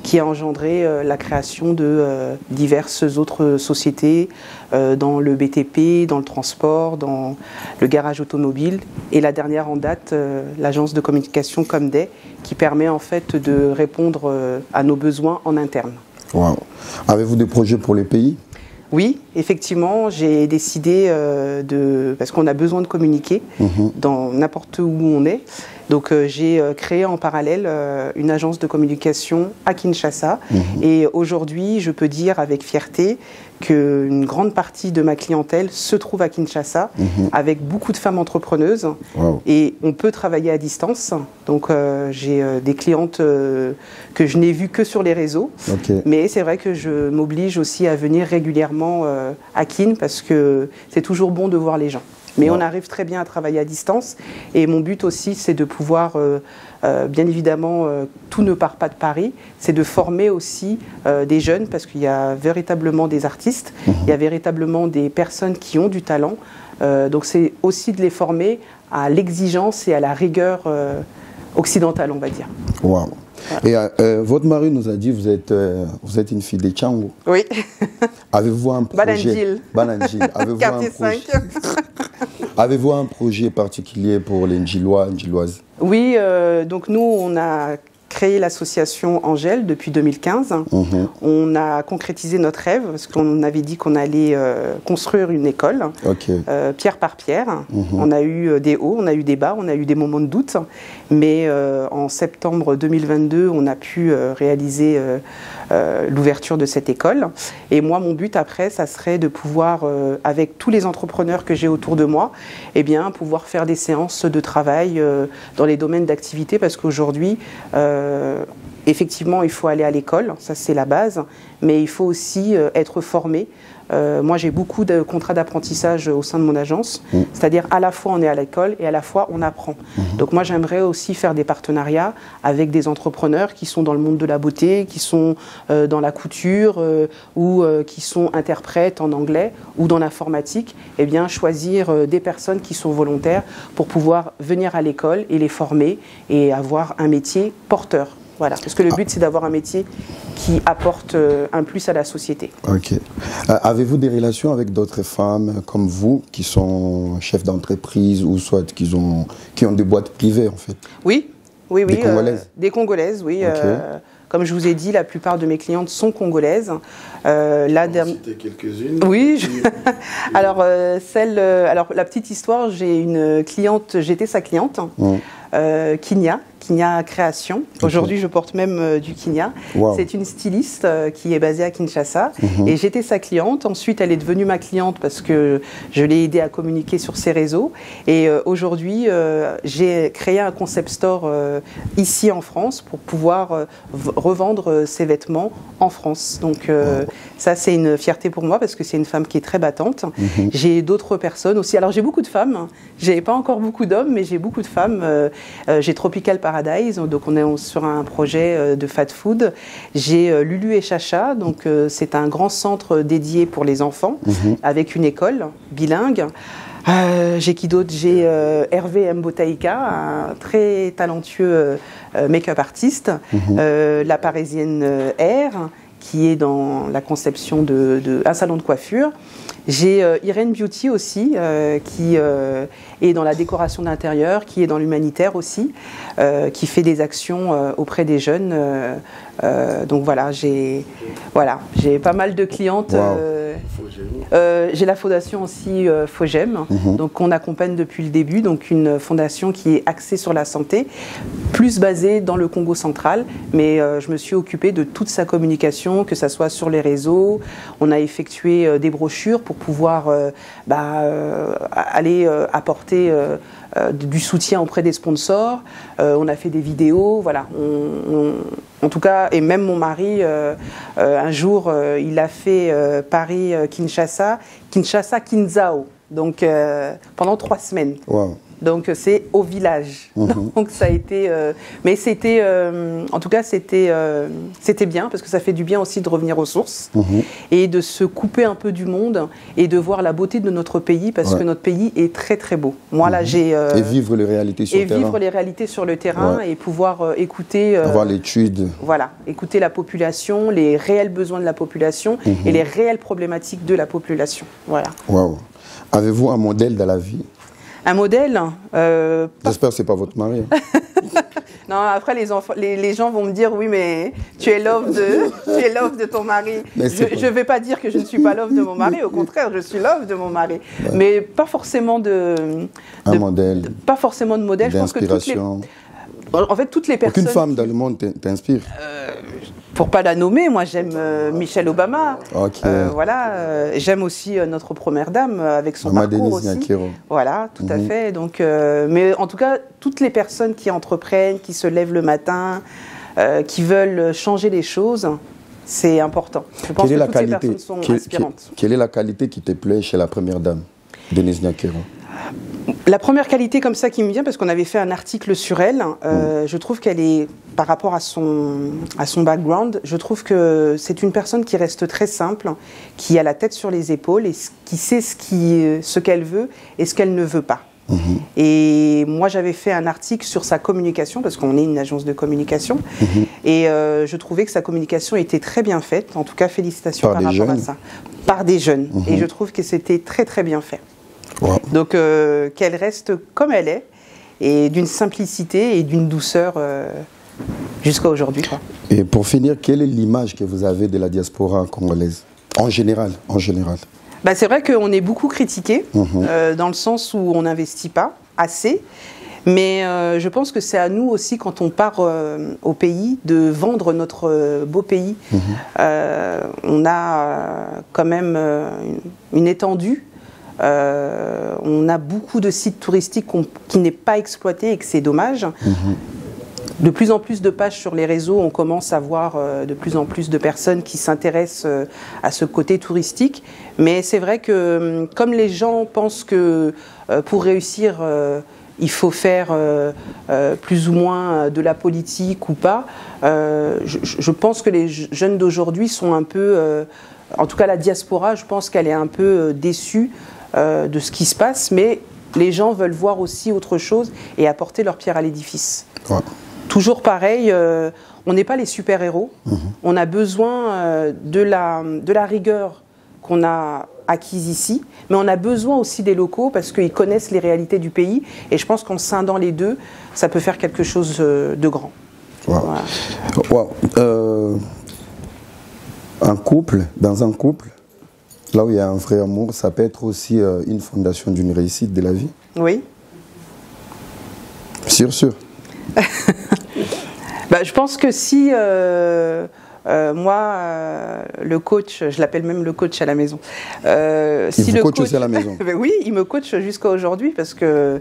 qui a engendré la création de diverses autres sociétés dans le BTP, dans le transport, dans le garage automobile, et la dernière en date, l'agence de communication Comday, qui permet en fait de répondre à nos besoins en interne. Wow. Avez-vous des projets pour les pays? Oui, effectivement, j'ai décidé parce qu'on a besoin de communiquer dans n'importe où on est. Donc j'ai créé en parallèle une agence de communication à Kinshasa. Et aujourd'hui, je peux dire avec fierté qu'une grande partie de ma clientèle se trouve à Kinshasa, avec beaucoup de femmes entrepreneuses. Et on peut travailler à distance. Donc j'ai des clientes que je n'ai vues que sur les réseaux. Mais c'est vrai que je m'oblige aussi à venir régulièrement à Kin, parce que c'est toujours bon de voir les gens. Mais on arrive très bien à travailler à distance. Et mon but aussi, c'est de pouvoir, bien évidemment, tout ne part pas de Paris, c'est de former aussi des jeunes, parce qu'il y a véritablement des artistes, il y a véritablement des personnes qui ont du talent. Donc c'est aussi de les former à l'exigence et à la rigueur occidentale, on va dire. Wow. Et votre mari nous a dit que vous êtes une fille de Tchango. Oui. Avez-vous un projet Bananjil. Avez-vous un projet particulier pour les Ndjilois, Ndjiloises? Oui, donc nous, on a créé l'association Angèle depuis 2015. On a concrétisé notre rêve, parce qu'on avait dit qu'on allait construire une école, pierre par pierre. On a eu des hauts, on a eu des bas, on a eu des moments de doute. Mais en septembre 2022, on a pu réaliser l'ouverture de cette école. Et moi, mon but après, ça serait de pouvoir, avec tous les entrepreneurs que j'ai autour de moi, eh bien, pouvoir faire des séances de travail dans les domaines d'activité, parce qu'aujourd'hui, effectivement, il faut aller à l'école, ça c'est la base, mais il faut aussi être formé. Moi, j'ai beaucoup de contrats d'apprentissage au sein de mon agence, c'est-à-dire à la fois on est à l'école et à la fois on apprend. Donc moi, j'aimerais aussi faire des partenariats avec des entrepreneurs qui sont dans le monde de la beauté, qui sont dans la couture ou qui sont interprètes en anglais ou dans l'informatique, et bien choisir des personnes qui sont volontaires pour pouvoir venir à l'école et les former et avoir un métier porteur. Voilà, parce que le but, c'est d'avoir un métier qui apporte un plus à la société. Ok. Avez-vous des relations avec d'autres femmes comme vous, qui sont chefs d'entreprise ou soit qui ont des boîtes privées, en fait? Oui, oui, oui. Des Congolaises? Des Congolaises, oui. Comme je vous ai dit, la plupart de mes clientes sont congolaises. Citer quelques-unes. Oui. Alors, alors, la petite histoire, j'ai une cliente, j'étais sa cliente, Kinya Création. Aujourd'hui, je porte même du Kinya. C'est une styliste qui est basée à Kinshasa. Et j'étais sa cliente. Ensuite, elle est devenue ma cliente parce que je l'ai aidée à communiquer sur ses réseaux. Et aujourd'hui, j'ai créé un concept store ici en France pour pouvoir revendre ses vêtements en France. Donc ça, c'est une fierté pour moi parce que c'est une femme qui est très battante. J'ai d'autres personnes aussi. Alors, j'ai beaucoup de femmes. J'ai pas encore beaucoup d'hommes, mais j'ai beaucoup de femmes. J'ai Tropical Paradise, donc on est sur un projet de fat food. J'ai Lulu et Chacha, donc c'est un grand centre dédié pour les enfants, avec une école bilingue. J'ai qui d'autre? J'ai Hervé Mbotaïka, un très talentueux make-up artiste. La Parisienne R, qui est dans la conception d'un salon de coiffure. J'ai Irene Beauty aussi, qui est dans la décoration d'intérieur, qui est dans l'humanitaire aussi, qui fait des actions auprès des jeunes. Donc voilà, j'ai pas mal de clientes. J'ai la fondation aussi Fogem, donc qu'on accompagne depuis le début, donc une fondation qui est axée sur la santé, plus basée dans le Congo central, mais je me suis occupée de toute sa communication, que ça soit sur les réseaux. On a effectué des brochures pour pouvoir aller apporter du soutien auprès des sponsors. On a fait des vidéos, voilà. En tout cas, et même mon mari, un jour, il a fait Paris-Kinshasa, Kinshasa-Kinzao, donc pendant 3 semaines. Donc c'est au village. Donc ça a été, mais c'était, en tout cas c'était bien parce que ça fait du bien aussi de revenir aux sources et de se couper un peu du monde et de voir la beauté de notre pays parce que notre pays est très très beau. Moi là j'ai et vivre les réalités sur le terrain. Et vivre les réalités sur le terrain et pouvoir écouter. Avoir l'étude. Voilà, écouter la population, les réels besoins de la population et les réelles problématiques de la population. Voilà. Waouh. Avez-vous un modèle dans la vie? Un modèle J'espère que ce n'est pas votre mari. Non, après les gens vont me dire oui, mais tu es love de ton mari. Je ne vais pas dire que je ne suis pas love de mon mari, au contraire, je suis love de mon mari. Mais pas forcément modèle. Pas forcément de modèle. Je pense que toutes les personnes. Aucune femme dans le monde t'inspire. Pour pas la nommer, moi j'aime Michelle Obama. Okay. Voilà, j'aime aussi notre première dame avec son Maman parcours Denise aussi. Nyakiro. Voilà, tout à fait. Donc, mais en tout cas, toutes les personnes qui entreprennent, qui se lèvent le matin, qui veulent changer les choses, c'est important. Je pense que toutes ces personnes sont inspirantes. Quelle est la qualité qui te plaît chez la première dame, Denise Nyakiro? La première qualité comme ça qui me vient, parce qu'on avait fait un article sur elle, je trouve qu'elle est, par rapport à son background, je trouve que c'est une personne qui reste très simple, qui a la tête sur les épaules et qui sait ce qu'elle veut et ce qu'elle ne veut pas. Et moi j'avais fait un article sur sa communication, parce qu'on est une agence de communication, et je trouvais que sa communication était très bien faite, en tout cas félicitations par rapport à ça. Par des jeunes, et je trouve que c'était très très bien fait. Wow. Donc qu'elle reste comme elle est, et d'une simplicité et d'une douceur jusqu'à aujourd'hui. Et pour finir, quelle est l'image que vous avez de la diaspora congolaise, en général, Bah, c'est vrai qu'on est beaucoup critiqué, dans le sens où on n'investit pas assez, mais je pense que c'est à nous aussi, quand on part au pays, de vendre notre beau pays. On a quand même une étendue. On a beaucoup de sites touristiques qui n'est pas exploité et que c'est dommage. De plus en plus de pages sur les réseaux, on commence à voir de plus en plus de personnes qui s'intéressent à ce côté touristique. Mais c'est vrai que comme les gens pensent que pour réussir, il faut faire plus ou moins de la politique ou pas, je pense que les jeunes d'aujourd'hui sont un peu... en tout cas la diaspora, je pense qu'elle est un peu déçue de ce qui se passe, mais les gens veulent voir aussi autre chose et apporter leur pierre à l'édifice. Ouais. Toujours pareil, on n'est pas les super-héros, on a besoin de la rigueur qu'on a acquise ici, mais on a besoin aussi des locaux parce qu'ils connaissent les réalités du pays, et je pense qu'en scindant les deux, ça peut faire quelque chose de grand. Wow. Voilà. Wow. Dans un couple, là où il y a un vrai amour, ça peut être aussi une fondation d'une réussite de la vie. Oui. Sûr. Bah, je pense que si moi, le coach, je l'appelle même le coach à la maison. Si le coach aussi à la maison. Ben oui, il me coach jusqu'à aujourd'hui, parce que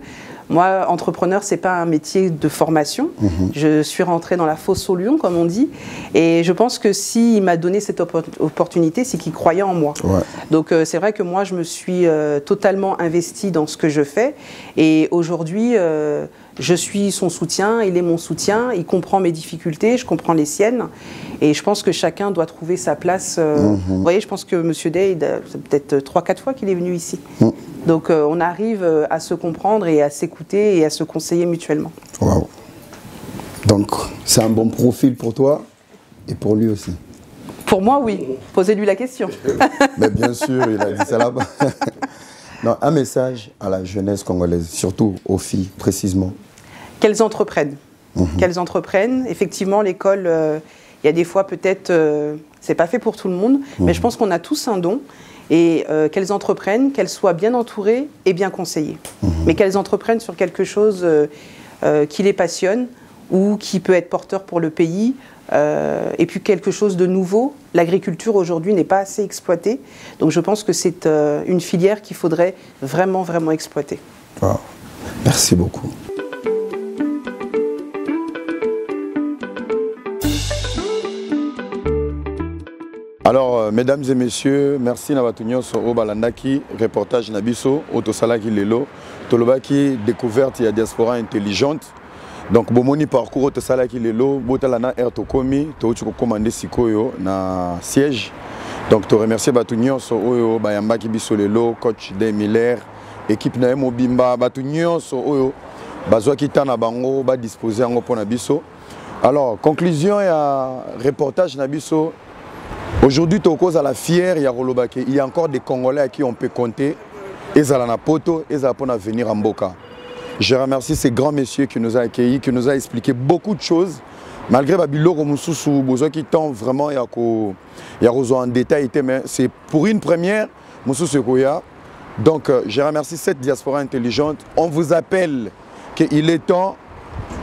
moi, entrepreneur, c'est pas un métier de formation. Je suis rentrée dans la fosse au lion, comme on dit, et je pense que s'il m'a donné cette opportunité, c'est qu'il croyait en moi. Ouais. Donc c'est vrai que moi, je me suis totalement investie dans ce que je fais, et aujourd'hui, je suis son soutien, il est mon soutien, il comprend mes difficultés, je comprends les siennes, et je pense que chacun doit trouver sa place. Vous voyez, je pense que M. Day, c'est peut-être 3-4 fois qu'il est venu ici. Donc on arrive à se comprendre et à s'écouter et à se conseiller mutuellement. Waouh. Donc c'est un bon profil pour toi et pour lui aussi. Pour moi, oui. Posez-lui la question. Mais bien sûr, il a dit ça là-bas. Non, un message à la jeunesse congolaise, surtout aux filles précisément. Qu'elles entreprennent. Qu'elles entreprennent. Effectivement, l'école, il y a des fois peut-être, c'est pas fait pour tout le monde, mais je pense qu'on a tous un don. Et qu'elles entreprennent, qu'elles soient bien entourées et bien conseillées. Mais qu'elles entreprennent sur quelque chose qui les passionne ou qui peut être porteur pour le pays. Et puis quelque chose de nouveau. L'agriculture aujourd'hui n'est pas assez exploitée. Donc je pense que c'est une filière qu'il faudrait vraiment, vraiment exploiter. Wow. Merci beaucoup. Alors, mesdames et messieurs, merci Navatunyo Soro Balandaki, reportage Nabiso, Otosalaki Lelo, Tolobaki, découverte, il y a diaspora intelligente. Donc, Bomoni parcours Otosalaki Lelo, Botalana Ertokomi, Touchiko commandé Sikoyo, na siège. Donc, te remercier Batunyo Soro, Bayambaki Biso Lelo, coach Day Miller, équipe na Mobimba, Batunyo Soro, Bazwaki Tana Bango, ba disposer en pour Nabiso. Alors, conclusion, il y a reportage Nabiso. Aujourd'hui, à la fière, il y a encore des Congolais à qui on peut compter. Ils ont la poto, ils ont venir en Mboka. Je remercie ces grands messieurs qui nous ont accueillis, qui nous ont expliqué beaucoup de choses. Malgré Babilo, qui tend vraiment en détail, mais c'est pour une première. Donc, je remercie cette diaspora intelligente. On vous appelle qu'il est temps.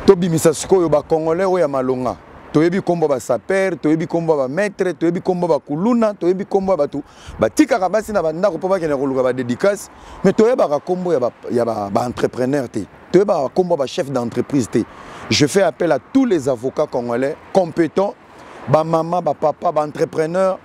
Tobi Misasko Yoba Congolais ou Yamalonga. toyebi kombo ba saper, toyebi kombo ba maître, toyebi kombo ba kuluna, toyebi kombo ba tu ba tika kabasi na banda ko papa kene koluka ba dédicace, mais toyeba ka kombo ya ba entrepreneur te, toyeba kombo ba chef d'entreprise te. Je fais appel à tous les avocats congolais compétents, ba maman, ba papa, ba entrepreneurs.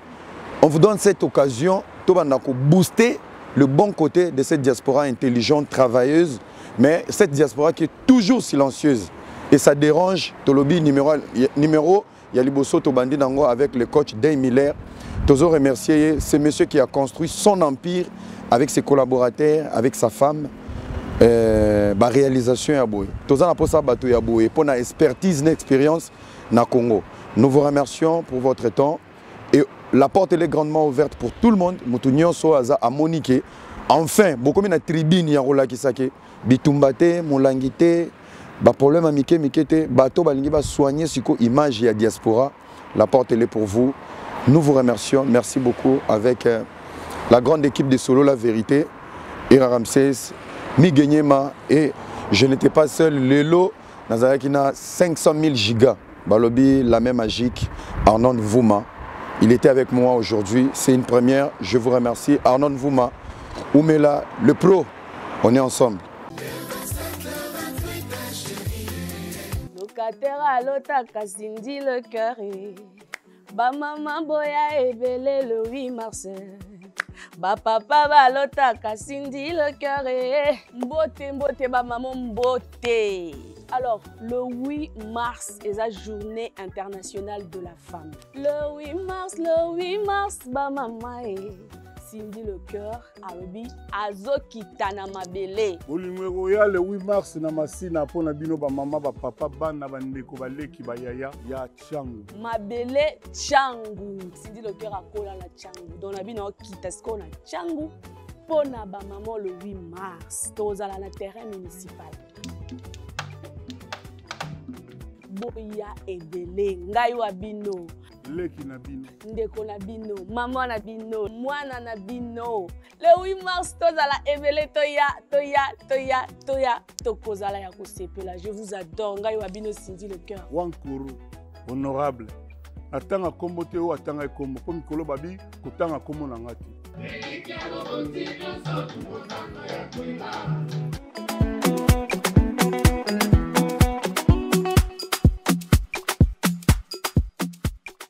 On vous donne cette occasion to banda ko booster le bon côté de cette diaspora intelligente, travailleuse, mais cette diaspora qui est toujours silencieuse. Et ça dérange Tolobi numéro Yaliboso Tobandi Nango avec le coach Day Miller. Toujours remercier ce monsieur qui a construit son empire avec ses collaborateurs, avec sa femme. La réalisation Yaboué. Tous en ça bateau Yaboué pour notre expertise, notre expérience na Congo. Nous vous remercions pour votre temps et la porte elle est grandement ouverte pour tout le monde. Moutounion Soaza à Monique. Enfin, beaucoup de tribune Yarola Kisake, Bitumbate, Moulangite. Ba problème à Mikete, bateau balingi ba soigner siko image ya diaspora. La porte elle est pour vous. Nous vous remercions. Merci beaucoup avec la grande équipe de Solo La Vérité, Ira Ramsès, Migenyema et je n'étais pas seul. Lelo Nazaraki 500 000 gigas. Balobi la même magique. Arnon Vouma. Il était avec moi aujourd'hui. C'est une première. Je vous remercie. Arnon Vouma, Oumela, le pro. On est ensemble. Locataire lota kasindi le cœur et ba maman boya ebele le 8 mars. Ba papa ba lota kasindi le cœur et mbote mbote ba maman mbote. Alors, le 8 mars est la journée internationale de la femme. Le 8 mars, ba maman et Cindy le cœur, Arobi, Azoki Tanamabele. Le 8 mars, na masina pona bino ba mama ba papa bana bandeko baleki ba yaya ya Changu. Mabele Changu. Cindy le cœur akola la Changu. Dans la bino kitasko na Changu pona ba maman le 8 mars. Tozala na terrain municipal. Boya ebele ngai wa bino. Leki na bino. Ndeko na bino, maman na bino, mwana na bino. Le 8 mars, tozala ebele toya, tokozala ya kosepela. Je vous adore. Ngai wa bino Cindy le cœur. Wankuru, honorable. Atanga kombo te o atanga kombo. Po mikolo babi, kotanga kombo na ngati.